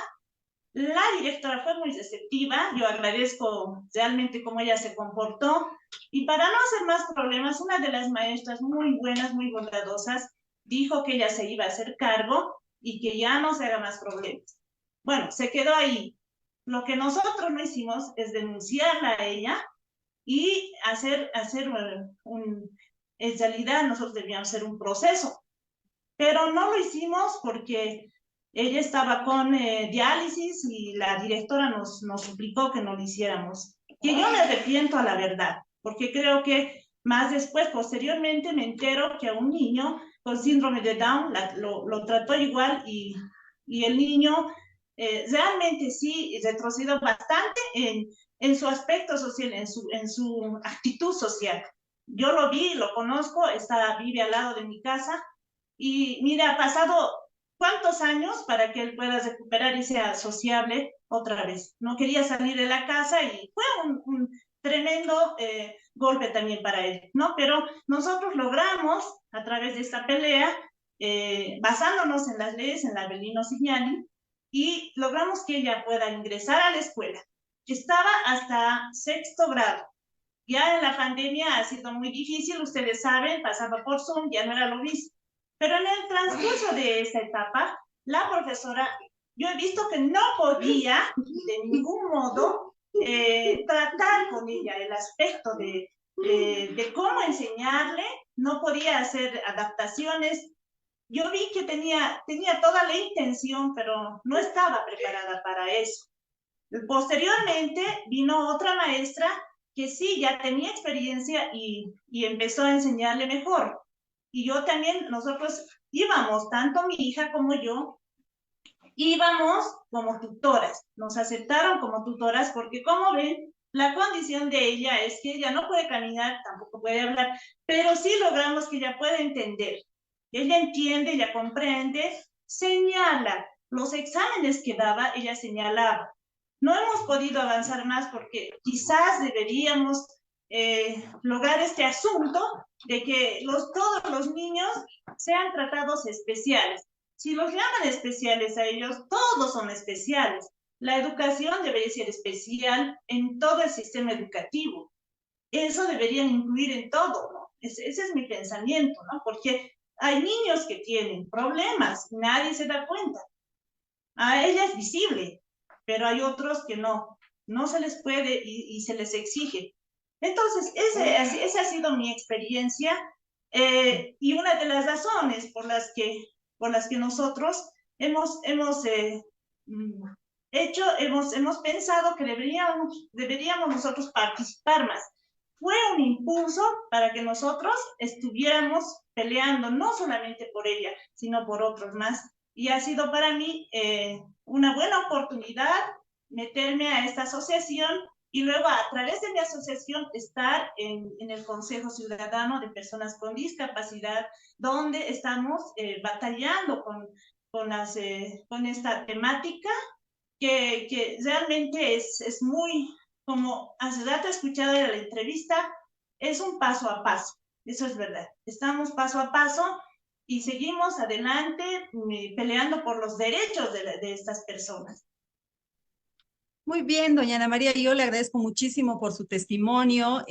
La directora fue muy receptiva, yo agradezco realmente cómo ella se comportó. Y para no hacer más problemas, una de las maestras muy buenas, muy bondadosas, dijo que ella se iba a hacer cargo y que ya no se haga más problemas. Bueno, se quedó ahí. Lo que nosotros no hicimos es denunciarla a ella y hacer en realidad nosotros debíamos hacer un proceso, pero no lo hicimos porque ella estaba con diálisis y la directora nos suplicó que no lo hiciéramos. Que yo me arrepiento a la verdad, porque creo que más después, posteriormente, me entero que a un niño con síndrome de Down lo trató igual y el niño realmente sí retrocedió bastante en su aspecto social, en su actitud social. Yo lo vi, lo conozco, vive al lado de mi casa y mira, ha pasado cuántos años para que él pueda recuperar y sea sociable otra vez. No quería salir de la casa y fue un tremendo golpe también para él, ¿no? Pero nosotros logramos, a través de esta pelea, basándonos en las leyes, en la Avelino Signani, y logramos que ella pueda ingresar a la escuela. Estaba hasta 6º grado. Ya en la pandemia ha sido muy difícil, ustedes saben, pasaba por Zoom, ya no era lo mismo. Pero en el transcurso de esa etapa, la profesora, yo he visto que no podía de ningún modo tratar con ella el aspecto de cómo enseñarle, no podía hacer adaptaciones. Yo vi que tenía toda la intención, pero no estaba preparada para eso. Posteriormente vino otra maestra que sí, ya tenía experiencia y empezó a enseñarle mejor. Y yo también, nosotros íbamos, tanto mi hija como yo, íbamos como tutoras. Nos aceptaron como tutoras porque, como ven, la condición de ella es que ella no puede caminar, tampoco puede hablar, pero sí logramos que ella pueda entender. Ella entiende, ella comprende, señala. Los exámenes que daba, ella señalaba. No hemos podido avanzar más porque quizás deberíamos lograr este asunto de que todos los niños sean tratados especiales. Si los llaman especiales a ellos, todos son especiales. La educación debería ser especial en todo el sistema educativo. Eso deberían incluir en todo, ¿no? Ese es mi pensamiento, ¿no? Porque hay niños que tienen problemas, nadie se da cuenta. A ella es visible, pero hay otros que no se les puede y se les exige. Entonces, esa ha sido mi experiencia y una de las razones por las que nosotros hemos pensado que deberíamos nosotros participar más. Fue un impulso para que nosotros estuviéramos peleando, no solamente por ella, sino por otros más. Y ha sido para mí una buena oportunidad meterme a esta asociación y luego a través de mi asociación estar en el Consejo Ciudadano de Personas con Discapacidad, donde estamos batallando con esta temática que realmente es muy, como hace rato he escuchado en la entrevista, es un paso a paso, eso es verdad. Estamos paso a paso y seguimos adelante peleando por los derechos de estas personas. Muy bien, doña Ana María, yo le agradezco muchísimo por su testimonio.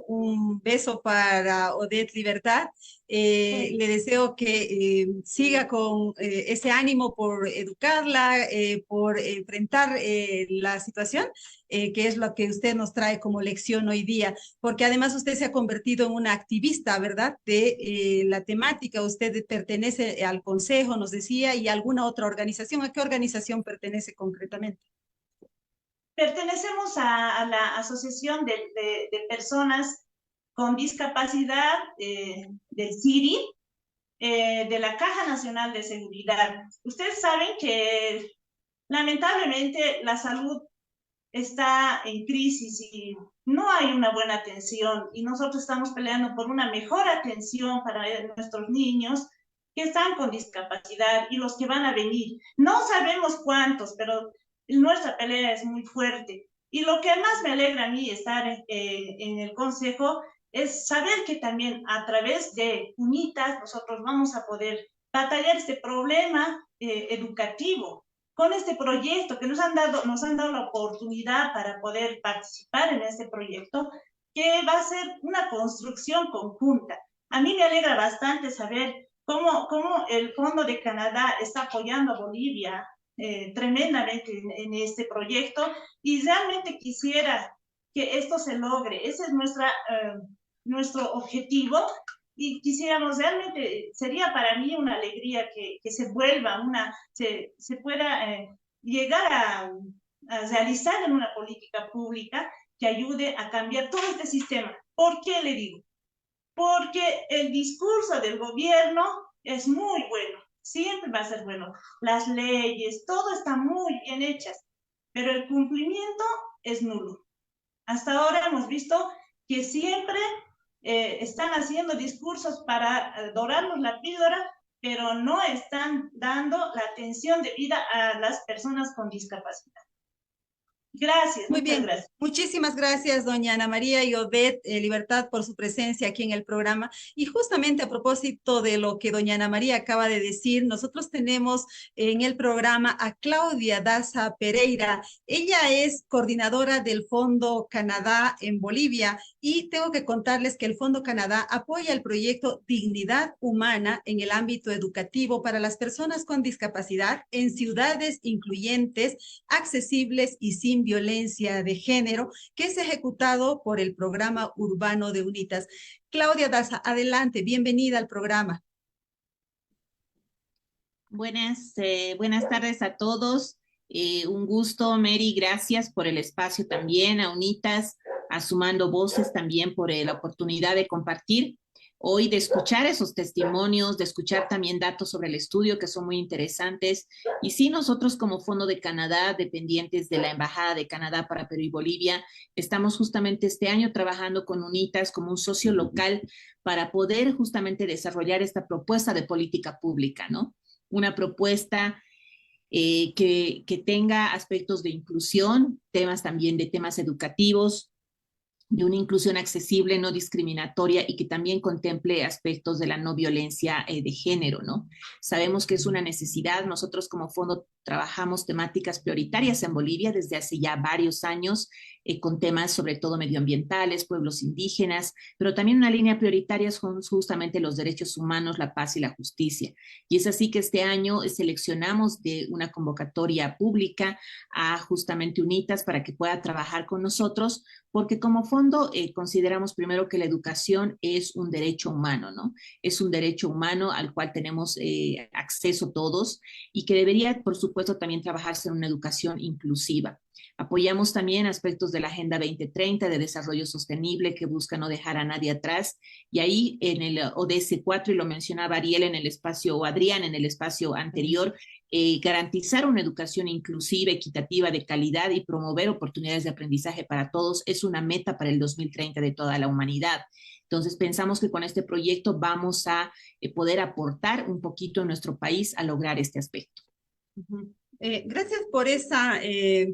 Un beso para Odette Libertad. Le deseo que siga con ese ánimo por educarla, por enfrentar la situación, que es lo que usted nos trae como lección hoy día, porque además usted se ha convertido en una activista, ¿verdad?, de la temática. Usted pertenece al Consejo, nos decía, y a alguna otra organización. ¿A qué organización pertenece concretamente? Pertenecemos a la Asociación de Personas con Discapacidad del CIRI, de la Caja Nacional de Seguridad. Ustedes saben que lamentablemente la salud está en crisis y no hay una buena atención y nosotros estamos peleando por una mejor atención para nuestros niños que están con discapacidad y los que van a venir. No sabemos cuántos, pero nuestra pelea es muy fuerte. Y lo que más me alegra a mí estar en el Consejo es saber que también a través de UNITAS nosotros vamos a poder batallar este problema educativo con este proyecto que nos han dado la oportunidad para poder participar en este proyecto, que va a ser una construcción conjunta. A mí me alegra bastante saber cómo el Fondo de Canadá está apoyando a Bolivia tremendamente en este proyecto, y realmente quisiera que esto se logre. Ese es nuestro objetivo, y quisiéramos realmente, sería para mí una alegría que se vuelva se pueda llegar a realizar en una política pública que ayude a cambiar todo este sistema. ¿Por qué le digo? Porque el discurso del gobierno es muy bueno, siempre va a ser bueno. Las leyes, todo está muy bien hechas, pero el cumplimiento es nulo. Hasta ahora hemos visto que siempre están haciendo discursos para dorarnos la píldora, pero no están dando la atención debida a las personas con discapacidad. Gracias, Muy muchas bien, gracias. muchísimas gracias, doña Ana María y Odette Libertad, por su presencia aquí en el programa. Y justamente a propósito de lo que doña Ana María acaba de decir, nosotros tenemos en el programa a Claudia Daza Pereira. Ella es coordinadora del Fondo Canadá en Bolivia, y tengo que contarles que el Fondo Canadá apoya el proyecto Dignidad Humana en el ámbito educativo para las personas con discapacidad en ciudades incluyentes, accesibles y sin violencia de género, que es ejecutado por el Programa Urbano de UNITAS. Claudia Daza, adelante, bienvenida al programa. Buenas tardes a todos. Un gusto, Mary, gracias por el espacio también, a UNITAS, a Sumando Voces también por la oportunidad de compartir hoy, de escuchar esos testimonios, de escuchar también datos sobre el estudio que son muy interesantes. Y sí, nosotros como Fondo de Canadá, dependientes de la Embajada de Canadá para Perú y Bolivia, estamos justamente este año trabajando con UNITAS como un socio local para poder justamente desarrollar esta propuesta de política pública, ¿no? Una propuesta que tenga aspectos de inclusión, temas también de temas educativos, de una inclusión accesible, no discriminatoria, y que también contemple aspectos de la no violencia de género, ¿no? Sabemos que es una necesidad. Nosotros como fondo trabajamos temáticas prioritarias en Bolivia desde hace ya varios años, con temas sobre todo medioambientales, pueblos indígenas, pero también una línea prioritaria son justamente los derechos humanos, la paz y la justicia. Y es así que este año seleccionamos de una convocatoria pública a justamente UNITAS para que pueda trabajar con nosotros, porque como fondo consideramos primero que la educación es un derecho humano, ¿no? Es un derecho humano al cual tenemos acceso todos, y que debería, por supuesto, también trabajarse en una educación inclusiva. Apoyamos también aspectos de la Agenda 2030 de desarrollo sostenible que busca no dejar a nadie atrás, y ahí en el ODS 4, y lo mencionaba Ariel en el espacio, o Adrián en el espacio anterior, garantizar una educación inclusiva, equitativa, de calidad, y promover oportunidades de aprendizaje para todos es una meta para el 2030 de toda la humanidad. Entonces pensamos que con este proyecto vamos a poder aportar un poquito en nuestro país a lograr este aspecto. Gracias por ese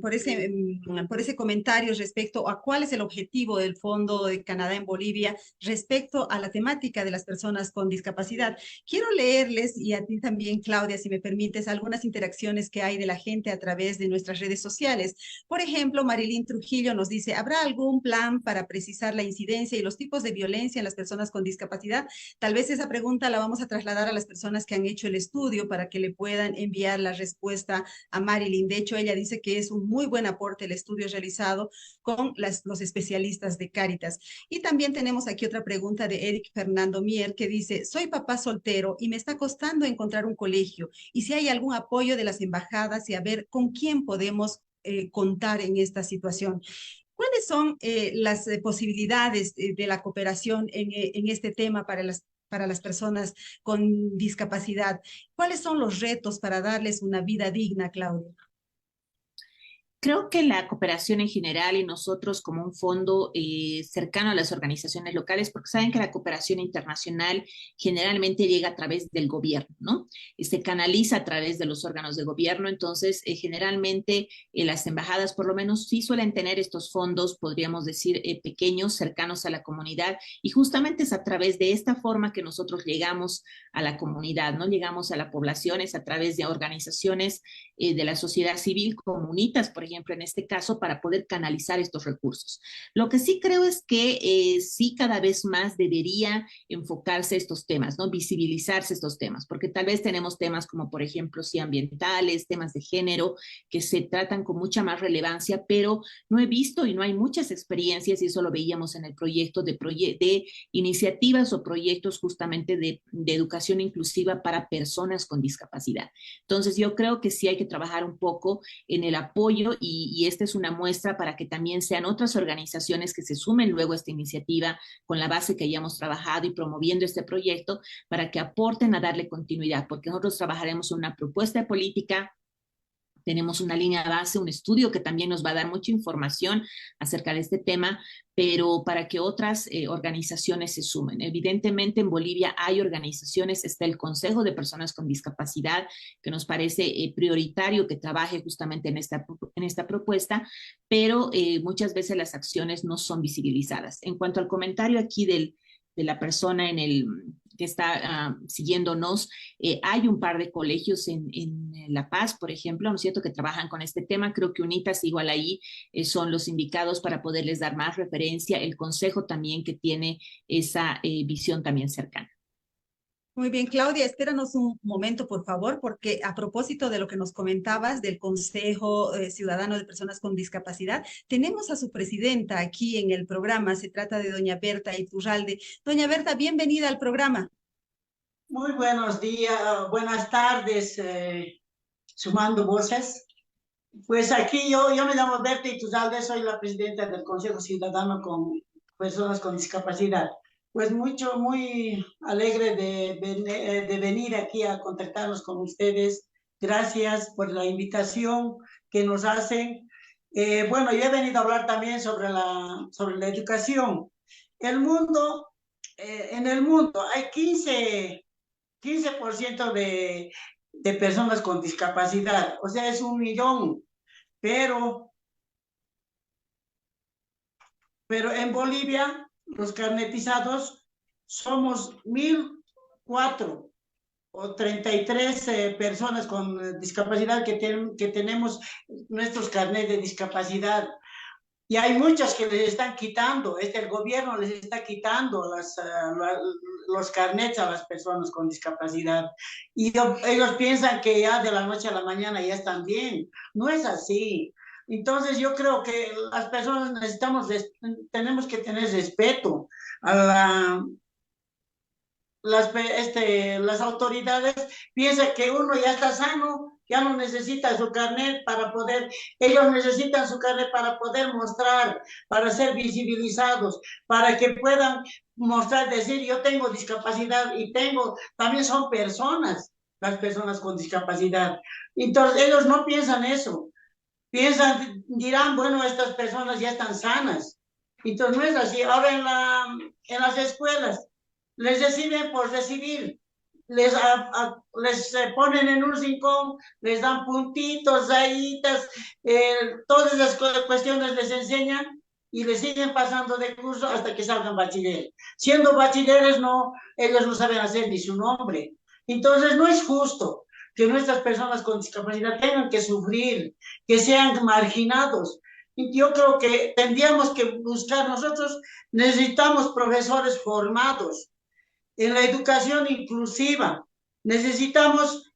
comentario respecto a cuál es el objetivo del Fondo de Canadá en Bolivia respecto a la temática de las personas con discapacidad. Quiero leerles, y a ti también, Claudia, si me permites, algunas interacciones que hay de la gente a través de nuestras redes sociales. Por ejemplo, Marilyn Trujillo nos dice: ¿habrá algún plan para precisar la incidencia y los tipos de violencia en las personas con discapacidad? Tal vez esa pregunta la vamos a trasladar a las personas que han hecho el estudio para que le puedan enviar la respuesta a Marilyn. De hecho, ella dice que es un muy buen aporte el estudio realizado con los especialistas de Cáritas. Y también tenemos aquí otra pregunta de Eric Fernando Mier, que dice: soy papá soltero y me está costando encontrar un colegio, y si hay algún apoyo de las embajadas, y a ver con quién podemos contar en esta situación. ¿Cuáles son las posibilidades de la cooperación en este tema para las personas con discapacidad? ¿Cuáles son los retos para darles una vida digna, Claudia? Creo que la cooperación en general, y nosotros como un fondo cercano a las organizaciones locales, porque saben que la cooperación internacional generalmente llega a través del gobierno, ¿no? Se canaliza a través de los órganos de gobierno. Entonces generalmente las embajadas por lo menos sí suelen tener estos fondos, podríamos decir, pequeños, cercanos a la comunidad, y justamente es a través de esta forma que nosotros llegamos a la comunidad, ¿no? Llegamos a la población, es a través de organizaciones de la sociedad civil, comunitas, por ejemplo, ejemplo, en este caso, para poder canalizar estos recursos. Lo que sí creo es que sí cada vez más debería enfocarse estos temas, ¿no? Visibilizarse estos temas, porque tal vez tenemos temas como, por ejemplo, sí ambientales, temas de género, que se tratan con mucha más relevancia, pero no he visto y no hay muchas experiencias, y eso lo veíamos en el proyecto de iniciativas o proyectos justamente de educación inclusiva para personas con discapacidad. Entonces, yo creo que sí hay que trabajar un poco en el apoyo y esta es una muestra para que también sean otras organizaciones que se sumen luego a esta iniciativa con la base que hayamos trabajado y promoviendo este proyecto para que aporten a darle continuidad, porque nosotros trabajaremos en una propuesta de política. Tenemos una línea base, un estudio que también nos va a dar mucha información acerca de este tema, pero para que otras organizaciones se sumen. Evidentemente en Bolivia hay organizaciones, está el Consejo de Personas con Discapacidad, que nos parece prioritario que trabaje justamente en esta propuesta, pero muchas veces las acciones no son visibilizadas. En cuanto al comentario aquí de la persona que está siguiéndonos, hay un par de colegios en La Paz, por ejemplo, ¿no es cierto?, que trabajan con este tema. Creo que UNITAS igual ahí son los indicados para poderles dar más referencia. El consejo también que tiene esa visión también cercana. Muy bien, Claudia, espéranos un momento, por favor, porque a propósito de lo que nos comentabas del Consejo Ciudadano de Personas con Discapacidad, tenemos a su presidenta aquí en el programa. Se trata de doña Berta Iturralde. Doña Berta, bienvenida al programa. Muy buenos días, buenas tardes, Sumando Voces. Pues aquí yo me llamo Berta Iturralde, soy la presidenta del Consejo Ciudadano con Personas con Discapacidad. Pues muy alegre de venir aquí a contactarnos con ustedes. Gracias por la invitación que nos hacen. Bueno, yo he venido a hablar también sobre la educación. En el mundo hay 15% de personas con discapacidad, o sea, es 1 millón, pero en Bolivia los carnetizados somos 1.004 o 33 personas con discapacidad que tenemos nuestros carnets de discapacidad. Y hay muchas que les están quitando, el gobierno les está quitando los carnets a las personas con discapacidad. Y ellos piensan que ya de la noche a la mañana ya están bien. No es así. Entonces yo creo que las personas tenemos que tener respeto a las autoridades. Piensan que uno ya está sano, ya no necesita su carnet ellos necesitan su carnet para poder mostrar, para ser visibilizados, para que puedan mostrar, decir, yo tengo discapacidad y también son personas, las personas con discapacidad. Entonces ellos no piensan eso. Dirán, bueno, estas personas ya están sanas. Entonces no es así. Ahora en las escuelas les reciben por recibir, les ponen en un rincón, les dan puntitos, rayitas, todas las cuestiones les enseñan y les siguen pasando de curso hasta que salgan bachilleres. Siendo bachilleres, ellos no saben hacer ni su nombre. Entonces no es justo que nuestras personas con discapacidad tengan que sufrir, que sean marginados. Y yo creo que tendríamos que buscar, nosotros necesitamos profesores formados en la educación inclusiva, necesitamos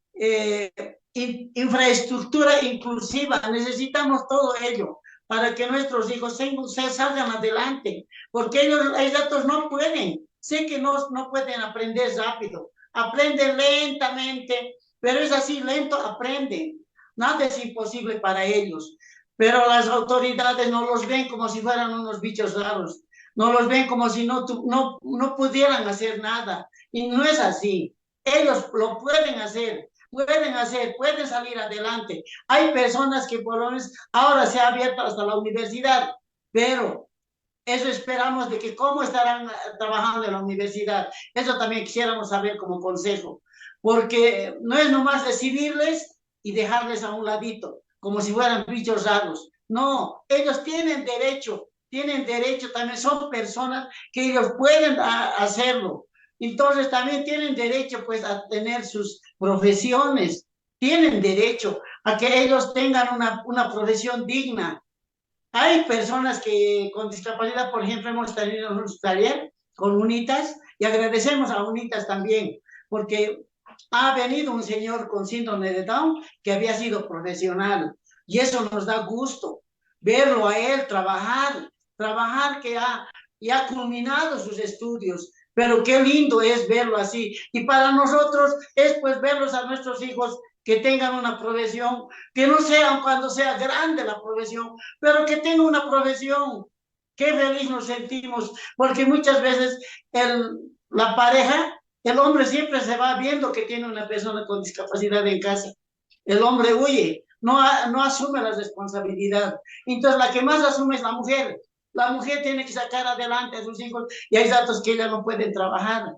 infraestructura inclusiva, necesitamos todo ello para que nuestros hijos salgan adelante, porque ellos no pueden, sé que no pueden aprender rápido, aprenden lentamente, pero es así, lento aprenden, nada es imposible para ellos, pero las autoridades no los ven como si fueran unos bichos raros, no los ven como si no pudieran hacer nada, y no es así. Ellos lo pueden hacer, pueden salir adelante. Hay personas que por lo menos ahora se ha abierto hasta la universidad, pero eso esperamos de que cómo estarán trabajando en la universidad. Eso también quisiéramos saber como consejo, porque no es nomás recibirles y dejarles a un ladito, como si fueran bichos raros. No, ellos tienen derecho también, son personas que ellos pueden hacerlo. Entonces también tienen derecho pues a tener sus profesiones, tienen derecho a que ellos tengan una profesión digna. Hay personas que con discapacidad, por ejemplo, hemos tenido un taller con UNITAS y agradecemos a UNITAS también, porque ha venido un señor con síndrome de Down que había sido profesional y eso nos da gusto, verlo a él trabajar que ya ha culminado sus estudios, pero qué lindo es verlo así. Y para nosotros es pues verlos a nuestros hijos que tengan una profesión, que no sean cuando sea grande la profesión, pero que tengan una profesión. Qué feliz nos sentimos, porque muchas veces la pareja, el hombre siempre se va viendo que tiene una persona con discapacidad en casa. El hombre huye, no asume la responsabilidad. Entonces la que más asume es la mujer. La mujer tiene que sacar adelante a sus hijos y hay datos que ellas no pueden trabajar.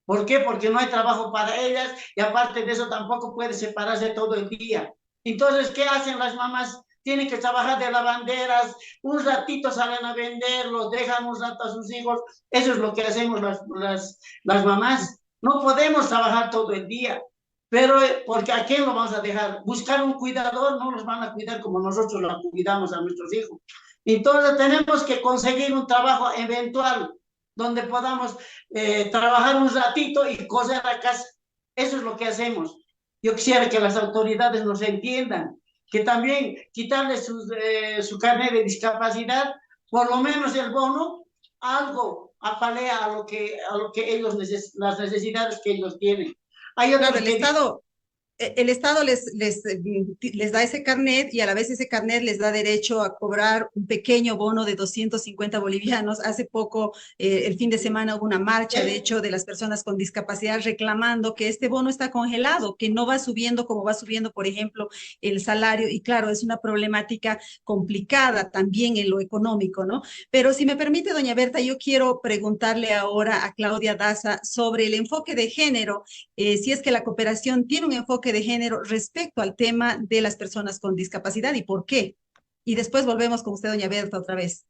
¿Por qué? Porque no hay trabajo para ellas y aparte de eso tampoco puede separarse todo el día. Entonces, ¿qué hacen las mamás? Tienen que trabajar de lavanderas, un ratito salen a venderlos, dejan un rato a sus hijos. Eso es lo que hacemos las mamás. No podemos trabajar todo el día. Pero, porque ¿a quién lo vamos a dejar? Buscar un cuidador, no los van a cuidar como nosotros lo cuidamos a nuestros hijos. Entonces tenemos que conseguir un trabajo eventual donde podamos trabajar un ratito y coser a casa. Eso es lo que hacemos. Yo quisiera que las autoridades nos entiendan, que también quitarle su carnet de discapacidad, por lo menos el bono, algo apalea a lo que ellos las necesidades que ellos tienen. Hay otros Claro, el Estado les da ese carnet y a la vez ese carnet les da derecho a cobrar un pequeño bono de 250 bolivianos. Hace poco, el fin de semana, hubo una marcha, de hecho, de las personas con discapacidad reclamando que este bono está congelado, que no va subiendo como va subiendo, por ejemplo, el salario. Y claro, es una problemática complicada también en lo económico, ¿no? Pero si me permite, doña Berta, yo quiero preguntarle ahora a Claudia Daza sobre el enfoque de género, si es que la cooperación tiene un enfoque de género respecto al tema de las personas con discapacidad y por qué. Y después volvemos con usted, doña Berta, otra vez.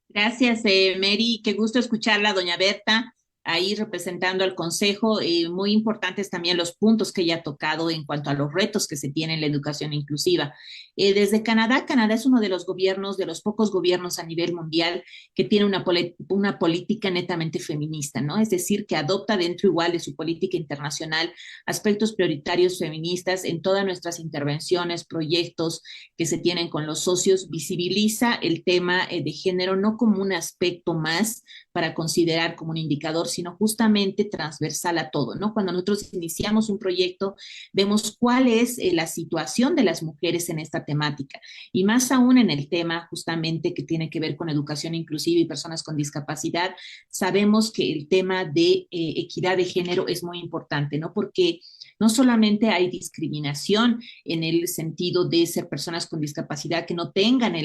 Gracias, Mary. Qué gusto escucharla, doña Berta, ahí representando al Consejo. Muy importantes también los puntos que ella ha tocado en cuanto a los retos que se tienen en la educación inclusiva. Desde Canadá es uno de los gobiernos, de los pocos gobiernos a nivel mundial que tiene una política netamente feminista, ¿no? Es decir, que adopta dentro igual de su política internacional aspectos prioritarios feministas en todas nuestras intervenciones, proyectos que se tienen con los socios, visibiliza el tema de género no como un aspecto más para considerar como un indicador, sino justamente transversal a todo, ¿no? Cuando nosotros iniciamos un proyecto, vemos cuál es la situación de las mujeres en esta temática, y más aún en el tema justamente que tiene que ver con educación inclusiva y personas con discapacidad, sabemos que el tema de equidad de género es muy importante, ¿no? Porque no solamente hay discriminación en el sentido de ser personas con discapacidad que no tengan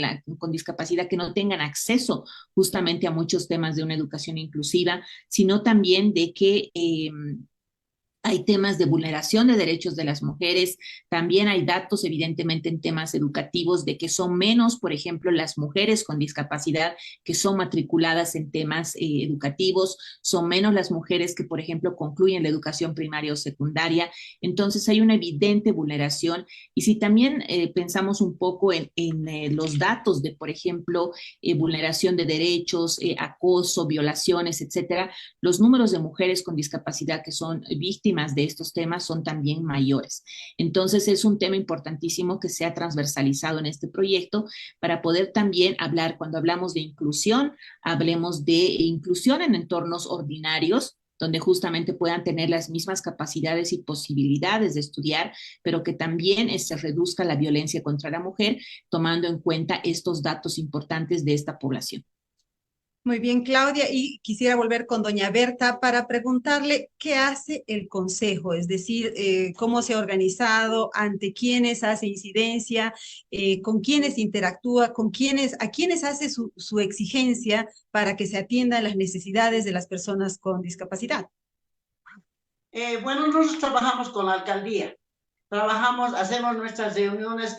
acceso justamente a muchos temas de una educación inclusiva, sino también de que hay temas de vulneración de derechos de las mujeres, también hay datos evidentemente en temas educativos de que son menos, por ejemplo, las mujeres con discapacidad que son matriculadas en temas educativos, son menos las mujeres que, por ejemplo, concluyen la educación primaria o secundaria, entonces hay una evidente vulneración. Y si también pensamos un poco en los datos de, por ejemplo, vulneración de derechos, acoso, violaciones, etcétera, los números de mujeres con discapacidad que son víctimas de estos temas son también mayores. Entonces es un tema importantísimo que sea transversalizado en este proyecto para poder también hablar, cuando hablamos de inclusión, hablemos de inclusión en entornos ordinarios, donde justamente puedan tener las mismas capacidades y posibilidades de estudiar, pero que también se reduzca la violencia contra la mujer, tomando en cuenta estos datos importantes de esta población. Muy bien, Claudia, y quisiera volver con doña Berta para preguntarle qué hace el Consejo, es decir, cómo se ha organizado, ante quiénes hace incidencia, con quiénes interactúa, a quiénes hace su exigencia para que se atiendan las necesidades de las personas con discapacidad. Bueno, nosotros trabajamos con la alcaldía, hacemos nuestras reuniones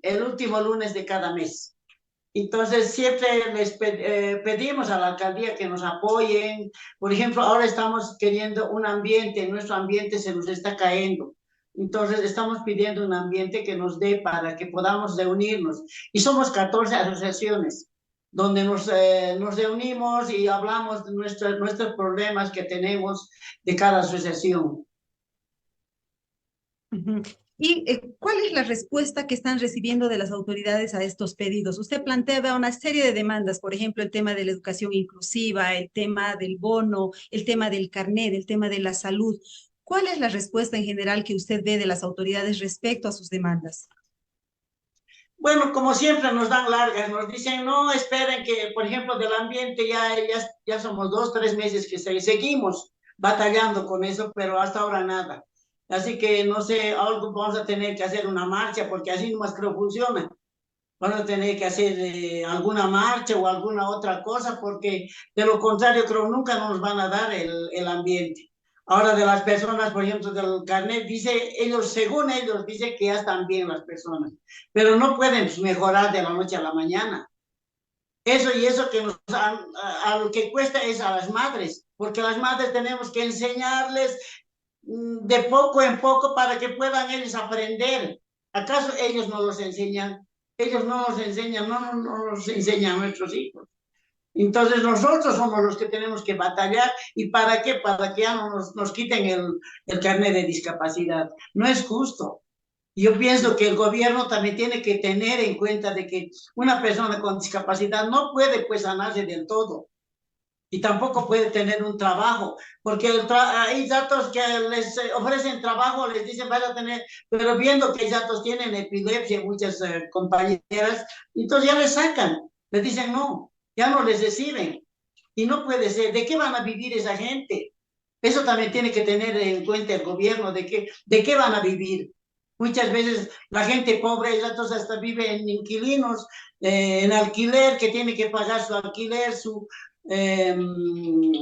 el último lunes de cada mes. Entonces, siempre les pedimos a la alcaldía que nos apoyen. Por ejemplo, ahora estamos queriendo un ambiente, nuestro ambiente se nos está cayendo. Entonces, estamos pidiendo un ambiente que nos dé para que podamos reunirnos. Y somos 14 asociaciones donde nos reunimos y hablamos de nuestros problemas que tenemos de cada asociación. Ujú. ¿Y cuál es la respuesta que están recibiendo de las autoridades a estos pedidos? Usted plantea una serie de demandas, por ejemplo, el tema de la educación inclusiva, el tema del bono, el tema del carnet, el tema de la salud. ¿Cuál es la respuesta en general que usted ve de las autoridades respecto a sus demandas? Bueno, como siempre nos dan largas, nos dicen, no, esperen que, por ejemplo, del ambiente ya somos 2, 3 meses que seguimos batallando con eso, pero hasta ahora nada. Así que, no sé, algo vamos a tener que hacer una marcha, porque así nomás creo funciona. Vamos a tener que hacer alguna marcha o alguna otra cosa, porque de lo contrario creo nunca nos van a dar el ambiente. Ahora de las personas, por ejemplo, del carnet, según ellos, dice que ya están bien las personas, pero no pueden mejorar de la noche a la mañana. Eso que a lo que cuesta es a las madres, porque las madres tenemos que enseñarles de poco en poco para que puedan ellos aprender. ¿Acaso ellos no los enseñan? Ellos no nos enseñan, no nos enseñan a nuestros hijos. Entonces nosotros somos los que tenemos que batallar. ¿Y para qué? Para que ya no nos quiten el carnet de discapacidad. No es justo. Yo pienso que el gobierno también tiene que tener en cuenta de que una persona con discapacidad no puede pues sanarse del todo. Y tampoco puede tener un trabajo, porque hay datos que les ofrecen trabajo, les dicen van a tener, pero viendo que datos tienen epilepsia, muchas compañeras, entonces ya les sacan, les dicen no, ya no les reciben. Y no puede ser, ¿de qué van a vivir esa gente? Eso también tiene que tener en cuenta el gobierno, ¿de qué van a vivir? Muchas veces la gente pobre, entonces hasta vive en inquilinos, en alquiler, que tiene que pagar su alquiler,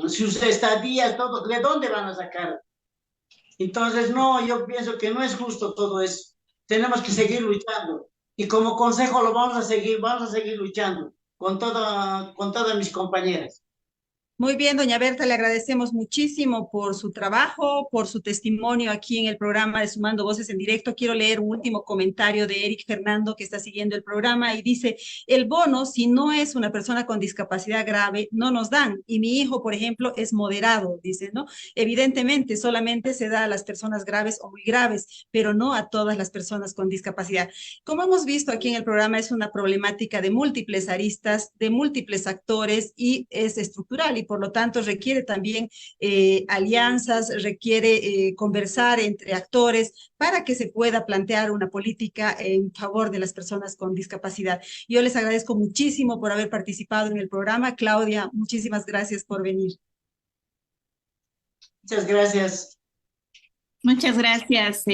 sus estadías, todo. ¿De dónde van a sacar? Entonces, no, yo pienso que no es justo todo eso. Tenemos que seguir luchando. Y como consejo lo vamos a seguir luchando con todas mis compañeras. Muy bien, doña Berta, le agradecemos muchísimo por su trabajo, por su testimonio aquí en el programa de Sumando Voces en Directo. Quiero leer un último comentario de Eric Fernando, que está siguiendo el programa, y dice, el bono, si no es una persona con discapacidad grave, no nos dan. Y mi hijo, por ejemplo, es moderado, dice, ¿no? Evidentemente, solamente se da a las personas graves o muy graves, pero no a todas las personas con discapacidad. Como hemos visto aquí en el programa, es una problemática de múltiples aristas, de múltiples actores, y es estructural, y por lo tanto requiere también alianzas, requiere conversar entre actores para que se pueda plantear una política en favor de las personas con discapacidad. Yo les agradezco muchísimo por haber participado en el programa. Claudia, muchísimas gracias por venir. Muchas gracias. Muchas gracias.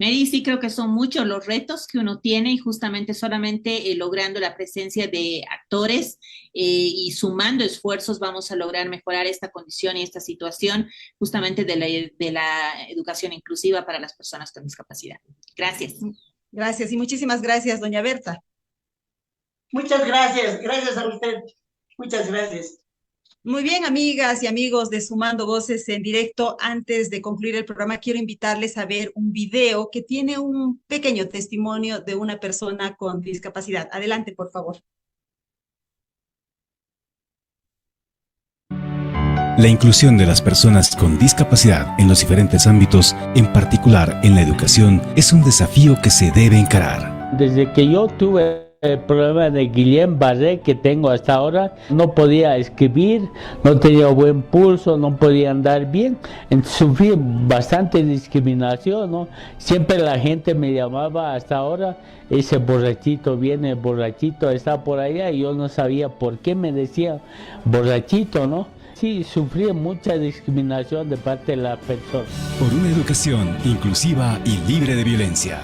Mary, sí creo que son muchos los retos que uno tiene y justamente solamente logrando la presencia de actores y sumando esfuerzos vamos a lograr mejorar esta condición y esta situación justamente de la educación inclusiva para las personas con discapacidad. Gracias. Gracias y muchísimas gracias, doña Berta. Muchas gracias. Gracias a usted. Muchas gracias. Muy bien, amigas y amigos de Sumando Voces en Directo, antes de concluir el programa, quiero invitarles a ver un video que tiene un pequeño testimonio de una persona con discapacidad. Adelante, por favor. La inclusión de las personas con discapacidad en los diferentes ámbitos, en particular en la educación, es un desafío que se debe encarar. Desde que yo tuve el problema de Guillain-Barré que tengo hasta ahora, no podía escribir, no tenía buen pulso, no podía andar bien, sufrí bastante discriminación, ¿no? Siempre la gente me llamaba hasta ahora, ese borrachito viene, borrachito está por allá, y yo no sabía por qué me decía borrachito, ¿no? Sí, sufrí mucha discriminación de parte de la persona. Por una educación inclusiva y libre de violencia.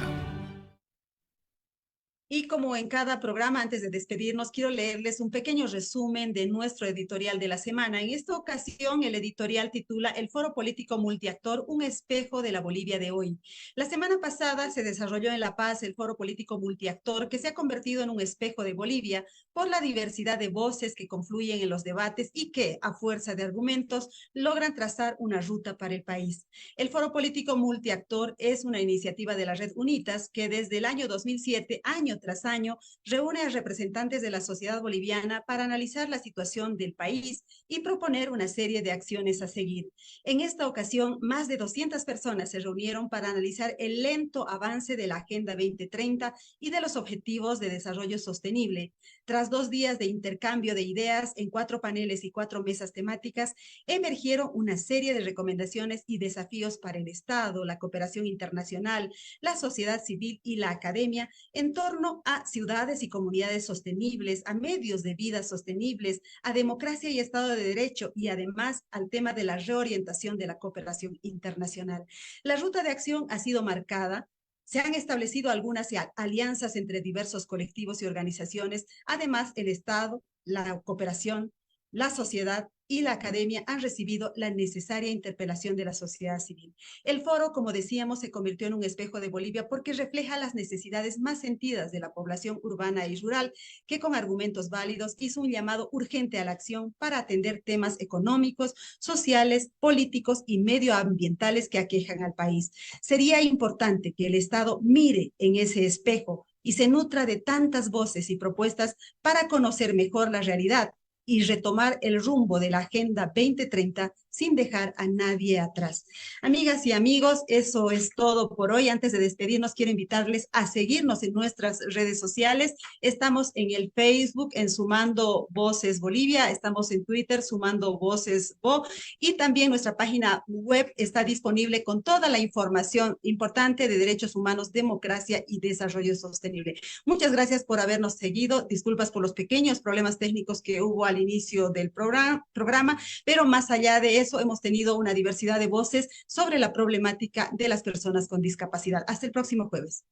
Y como en cada programa, antes de despedirnos, quiero leerles un pequeño resumen de nuestro editorial de la semana. En esta ocasión, el editorial titula El Foro Político Multiactor, un espejo de la Bolivia de hoy. La semana pasada se desarrolló en La Paz el Foro Político Multiactor, que se ha convertido en un espejo de Bolivia por la diversidad de voces que confluyen en los debates y que, a fuerza de argumentos, logran trazar una ruta para el país. El Foro Político Multiactor es una iniciativa de la Red UNITAS que desde el año 2007, año tras año, reúne a representantes de la sociedad boliviana para analizar la situación del país y proponer una serie de acciones a seguir. En esta ocasión, más de 200 personas se reunieron para analizar el lento avance de la Agenda 2030 y de los Objetivos de Desarrollo Sostenible. Tras 2 días de intercambio de ideas en 4 paneles y 4 mesas temáticas, emergieron una serie de recomendaciones y desafíos para el Estado, la cooperación internacional, la sociedad civil y la academia en torno a ciudades y comunidades sostenibles, a medios de vida sostenibles, a democracia y Estado de Derecho y además al tema de la reorientación de la cooperación internacional. La ruta de acción ha sido marcada. Se han establecido algunas alianzas entre diversos colectivos y organizaciones. Además, el Estado, la cooperación, la sociedad y la academia han recibido la necesaria interpelación de la sociedad civil. El foro, como decíamos, se convirtió en un espejo de Bolivia porque refleja las necesidades más sentidas de la población urbana y rural, que con argumentos válidos hizo un llamado urgente a la acción para atender temas económicos, sociales, políticos y medioambientales que aquejan al país. Sería importante que el Estado mire en ese espejo y se nutra de tantas voces y propuestas para conocer mejor la realidad y retomar el rumbo de la Agenda 2030 sin dejar a nadie atrás. Amigas y amigos, eso es todo por hoy. Antes de despedirnos, quiero invitarles a seguirnos en nuestras redes sociales. Estamos en el Facebook, en Sumando Voces Bolivia, estamos en Twitter, Sumando Voces Bo, y también nuestra página web está disponible con toda la información importante de derechos humanos, democracia y desarrollo sostenible. Muchas gracias por habernos seguido. Disculpas por los pequeños problemas técnicos que hubo al inicio del programa, pero más allá de eso hemos tenido una diversidad de voces sobre la problemática de las personas con discapacidad. Hasta el próximo jueves.